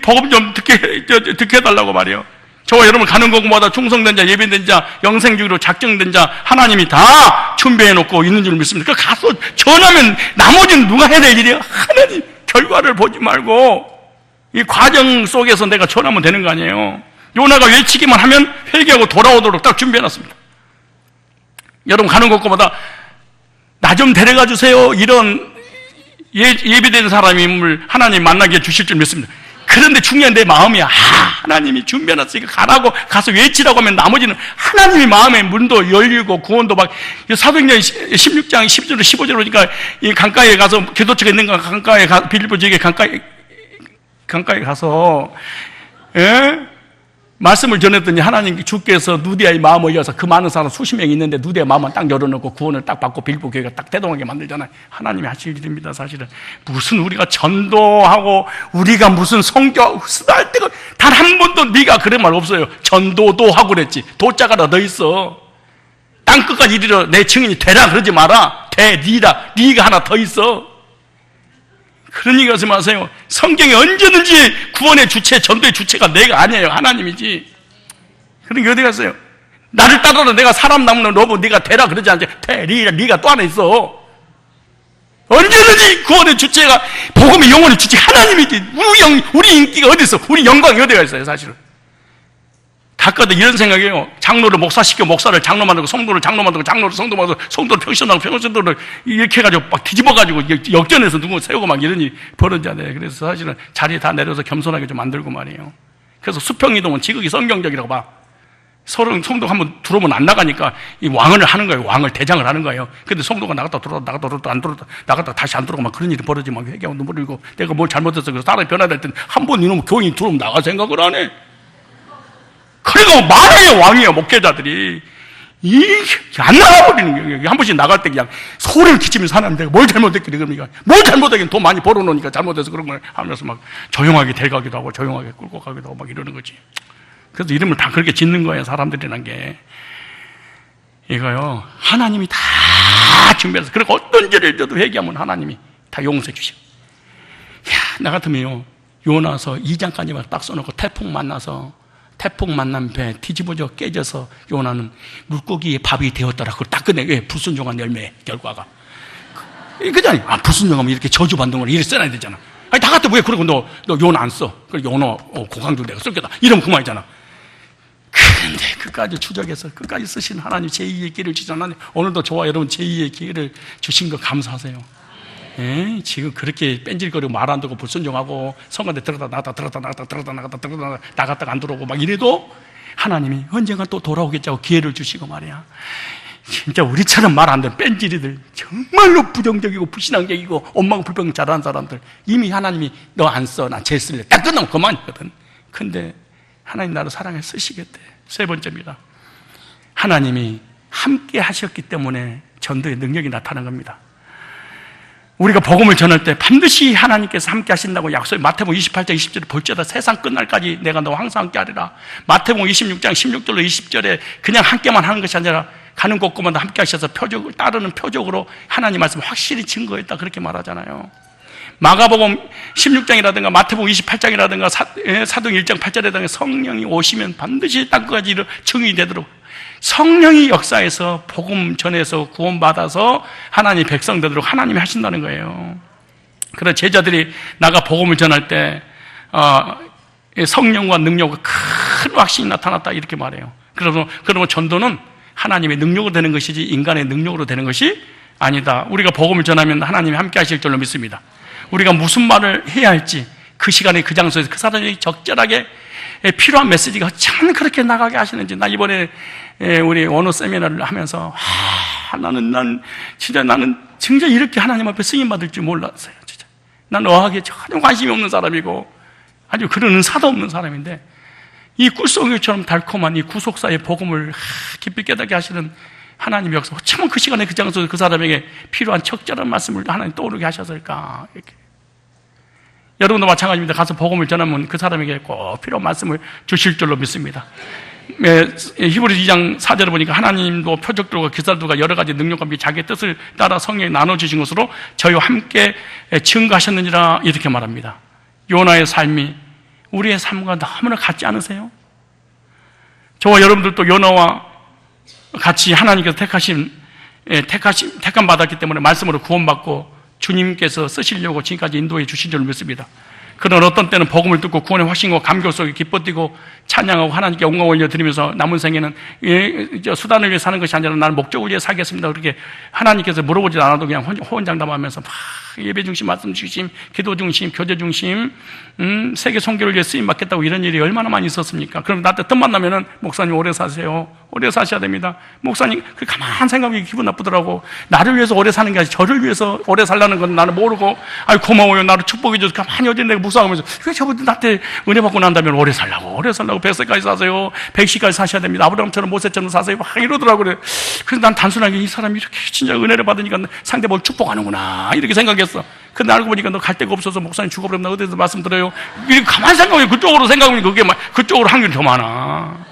복음 좀 듣게 해달라고 말이에요. 저와 여러분 가는 곳마다 충성된 자, 예비된 자, 영생주의로 작정된 자 하나님이 다 준비해놓고 있는 줄 믿습니다. 그러니까 가서 전하면 나머지는 누가 해야 될 일이야? 하나님. 결과를 보지 말고 이 과정 속에서 내가 전하면 되는 거 아니에요. 요나가 외치기만 하면 회개하고 돌아오도록 딱 준비해놨습니다. 여러분 가는 곳마다 나 좀 데려가 주세요. 이런 예비된 사람임을 하나님 만나게 해주실 줄 믿습니다. 그런데 중요한 내 마음이야. 하나님이 준비해놨으니까 가라고 가서 외치라고 하면 나머지는 하나님의 마음의 문도 열리고 구원도 막 사도행전 16장 10절 15절 보니까 이 강가에 가서 기도처가 있는 강가에 빌립보 지역에 강가에 가서 말씀을 전했더니 하나님 주께서 누디아의 마음을 열어서 그 많은 사람 수십 명이 있는데 누디아의 마음만 딱 열어놓고 구원을 딱 받고 빌보 교회가 딱 대동하게 만들잖아요. 하나님이 하실 일입니다. 사실은 무슨 우리가 전도하고 우리가 무슨 성경 쓰다할 때가 단 한 번도 네가 그런 말 없어요. 전도도 하고 그랬지. 도자가 더 있어. 땅끝까지 이르러 내 증인이 되라 그러지 마라. 니라. 네가 하나 더 있어. 그런 얘기 하지 마세요. 성경에 언제든지 구원의 주체, 전도의 주체가 내가 아니에요. 하나님이지. 그런 게 어디 갔어요? 나를 따라라. 내가 사람 남는 너무 네가 되라 그러지 않지. 되리라. 네가 또 하나 있어. 언제든지 구원의 주체가 복음의 영혼의 주체 하나님이지. 우리 인기가 어디 있어? 우리 영광이 어디가 있어요? 사실은. 가끔은 이런 생각이에요. 장로를 목사시켜 목사를 장로 만들고 성도를 장로 만들고 장로를 성도 만들고 성도를 평신하고 평신도를 이렇게 해가지고 막 뒤집어가지고 역전해서 누구 세우고 막 이런 일이 벌어지잖아요. 그래서 사실은 자리에 다 내려서 겸손하게 좀 만들고 말이에요. 그래서 수평이동은 지극히 성경적이라고 봐. 서로 성도가 한번 들어오면 안 나가니까 이 왕을 하는 거예요. 왕을 대장을 하는 거예요. 근데 성도가 나갔다 들어왔다 나갔다 들어왔다 안 들어왔다 나갔다 다시 안 들어오고 막 그런 일이 벌어지면 회개하고 눈물 흘리고 내가 뭘 잘못했어. 그래서 사람이 변화될 때는 한 번 이놈 교인이 들어오면 나갈 생각을 안 해. 그러니까 말해요. 왕이에요. 목회자들이 안 나가버리는 거예요. 한 번씩 나갈 때 그냥 소리를 끼치면서 하나님 내가 뭘 잘못했길래 그럽니까? 뭘 잘못하긴 돈 많이 벌어놓으니까 잘못해서 그런 걸 하면서 막 조용하게 데려가기도 하고 조용하게 끌고 가기도 하고 막 이러는 거지. 그래서 이름을 다 그렇게 짓는 거예요. 사람들이란 게 이거요. 하나님이 다 준비해서 그리고 어떤 죄를 져도 회개하면 하나님이 다 용서해 주시고. 나 같으면요 요나서 2장까지만 딱 써놓고 태풍 만난 배 뒤집어져 깨져서 요나는 물고기의 밥이 되었더라. 그걸 딱 끝내. 왜? 불순종한 열매 결과가. 그잖아요. 불순종하면 이렇게 저주받는 걸 이렇게 써놔야 되잖아. 아니, 다 같아. 왜? 그러고 너 요나 안 써. 그래, 요나, 고강도 내가 쓸 거다. 이러면 그만이잖아. 그런데 끝까지 추적해서 끝까지 쓰신 하나님 제2의 기회를 주셨나니 오늘도 저와 여러분 제2의 기회를 주신 거 감사하세요. 예? 지금 그렇게 뺀질거리고 말 안 듣고 불순종하고 성관대 들어갔다 나갔다 들어갔다 나갔다 들어갔다 나갔다 들어갔다 나갔다가 안 들어오고 막 이래도 하나님이 언젠가 또 돌아오겠자고 기회를 주시고 말이야. 진짜 우리처럼 말 안 듣는 뺀질이들 정말로 부정적이고 불신앙적이고 엄마가 불평 잘하는 사람들 이미 하나님이 너 안 써 나 쟤 쓸래 딱 끝나면 그만이거든. 근데 하나님 나를 사랑해 쓰시겠대. 세 번째입니다. 하나님이 함께 하셨기 때문에 전도의 능력이 나타난 겁니다. 우리가 복음을 전할 때 반드시 하나님께서 함께 하신다고 약속해. 마태복음 28장 20절에 볼지어다 세상 끝날까지 내가 너와 항상 함께 하리라. 마태복음 26장 16절로 20절에 그냥 함께만 하는 것이 아니라 가는 곳곳마다 함께 하셔서 표적을 따르는 표적으로 하나님 말씀을 확실히 증거했다 그렇게 말하잖아요. 마가복음 16장이라든가 마태복음 28장이라든가 사도행 1장 8절에다가 성령이 오시면 반드시 땅끝까지 증인이 되도록 성령이 역사해서 복음 전해서 구원받아서 하나님 백성 되도록 하나님이 하신다는 거예요. 그래서 제자들이 나가 복음을 전할 때 성령과 능력과 큰 확신이 나타났다 이렇게 말해요. 그러면 전도는 하나님의 능력으로 되는 것이지 인간의 능력으로 되는 것이 아니다. 우리가 복음을 전하면 하나님이 함께 하실 줄로 믿습니다. 우리가 무슨 말을 해야 할지 그 시간에 그 장소에서 그 사람이 적절하게 필요한 메시지가 참 그렇게 나가게 하시는지. 나 이번에 우리 언어 세미나를 하면서 나는 진짜 이렇게 하나님 앞에 승인 받을 줄 몰랐어요. 진짜. 난 어학에 전혀 관심이 없는 사람이고 아주 그런 은사도 없는 사람인데 이 꿀송이처럼 달콤한 이 구속사의 복음을 깊이 깨닫게 하시는 하나님의 역사. 참 그 시간에 그 장소에서 그 사람에게 필요한 적절한 말씀을 하나님 떠오르게 하셨을까. 이렇게. 여러분도 마찬가지입니다. 가서 복음을 전하면 그 사람에게 꼭 필요한 말씀을 주실 줄로 믿습니다. 히브리 2장 4절을 보니까 하나님도 표적들과 기사들과 여러 가지 능력과 자기의 뜻을 따라 성령이 나눠주신 것으로 저희와 함께 증거하셨느니라 이렇게 말합니다. 요나의 삶이 우리의 삶과 너무나 같지 않으세요? 저와 여러분들도 요나와 같이 하나님께서 택함 받았기 때문에 말씀으로 구원받고 주님께서 쓰시려고 지금까지 인도해 주신 줄 믿습니다. 그런 어떤 때는 복음을 듣고 구원의 확신과 감격 속에 기뻐뛰고 찬양하고 하나님께 영광 올려드리면서 남은 생에는 수단을 위해 사는 것이 아니라 나는 목적을 위해 살겠습니다. 그렇게 하나님께서 물어보지 않아도 그냥 호언장담하면서 막 예배 중심, 말씀 중심, 기도 중심, 교제 중심, 세계 선교를 위해 쓰임 받겠다고 이런 일이 얼마나 많이 있었습니까? 그럼 나한테 뜸 만나면은 목사님 오래 사세요. 오래 사셔야 됩니다. 목사님 그 가만 생각하면 기분 나쁘더라고. 나를 위해서 오래 사는 게 아니라 저를 위해서 오래 살라는 건 나는 모르고, 아이 고마워요. 나를 축복해 줘서 가만히 어디 내가 묵상하면서 왜 저분들 나한테 은혜 받고 난 다음에 오래 살라고 100세까지 사세요. 100시까지 사셔야 됩니다. 아브라함처럼 모세처럼 사세요. 막 이러더라고. 그래. 그래서 난 단순하게 이 사람이 이렇게 진짜 은혜를 받으니까 상대방을 축복하는구나 이렇게 생각했어. 근데 알고 보니까 너 갈 데가 없어서 목사님 죽어버렸나 어디서 말씀드려요. 이렇게 가만히 생각해. 그쪽으로 생각하면 그게 그쪽으로 확률이 더 많아.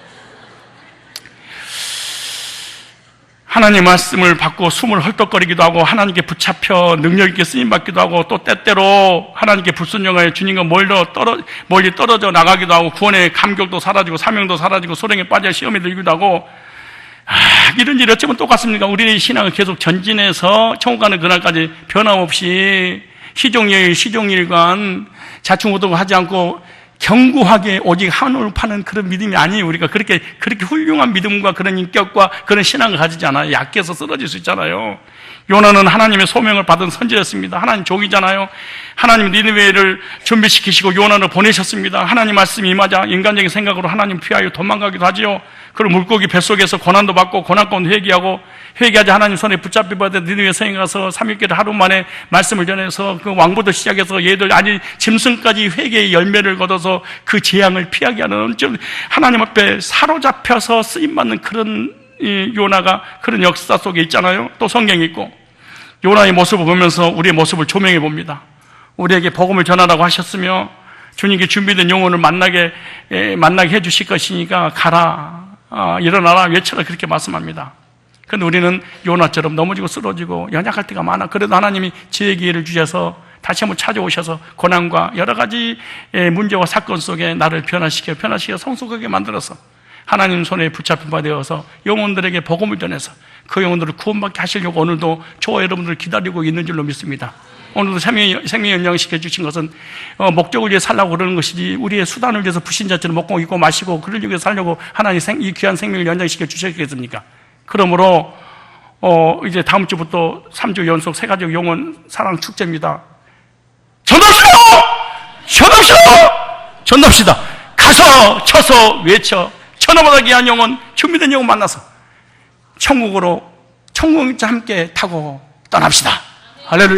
하나님 말씀을 받고 숨을 헐떡거리기도 하고 하나님께 붙잡혀 능력 있게 쓰임받기도 하고 또 때때로 하나님께 불순종하여 주님과 멀리 떨어져 나가기도 하고 구원의 감격도 사라지고 사명도 사라지고 소령에 빠져 시험에 들기도 하고 이런 일이 어쩌면 똑같습니까? 우리의 신앙을 계속 전진해서 천국 가는 그날까지 변함없이 시종일관 자충우동하지 않고 견고하게 오직 한올 파는 그런 믿음이 아니에요. 우리가 그렇게 훌륭한 믿음과 그런 인격과 그런 신앙을 가지지 않아요. 약해서 쓰러질 수 있잖아요. 요나는 하나님의 소명을 받은 선지자였습니다. 하나님 종이잖아요. 하나님 니느웨를 준비시키시고 요나를 보내셨습니다. 하나님 말씀이 임하자 인간적인 생각으로 하나님 피하여 도망가기도 하지요. 그리고 물고기 뱃속에서 고난도 받고 고난 가운데 회개하자 하나님 손에 붙잡혀 받아 니느웨 성에 가서 3일째 하루 만에 말씀을 전해서 그 왕부터 시작해서 얘들 아니 짐승까지 회개의 열매를 거둬서 그 재앙을 피하게 하는 하나님 앞에 사로잡혀서 쓰임받는 그런 요나가 그런 역사 속에 있잖아요. 또 성경이 있고 요나의 모습을 보면서 우리의 모습을 조명해 봅니다. 우리에게 복음을 전하라고 하셨으며 주님께 준비된 영혼을 만나게 해 주실 것이니까 가라, 일어나라, 외쳐라 그렇게 말씀합니다. 그런데 우리는 요나처럼 넘어지고 쓰러지고 연약할 때가 많아. 그래도 하나님이 지혜의 기회를 주셔서 다시 한번 찾아오셔서 고난과 여러 가지 문제와 사건 속에 나를 변화시켜 성숙하게 만들어서 하나님 손에 붙잡힌 바 되어서 영혼들에게 복음을 전해서 그 영혼들을 구원받게 하시려고 오늘도 저와 여러분들을 기다리고 있는 줄로 믿습니다. 오늘도 생명 연장시켜 주신 것은 목적을 위해 살라고 그러는 것이지 우리의 수단을 위해서 불신자처럼 먹고 입고 마시고 그러기 위해 살려고 하나님 이 귀한 생명을 연장시켜 주셨겠습니까? 그러므로 이제 다음 주부터 3주 연속 새가족 영혼 사랑 축제입니다. 전납시다. 가서 쳐서 외쳐 천하보다 귀한 영혼, 준비된 영혼 만나서 천국으로 함께 타고 떠납시다. 할렐루야.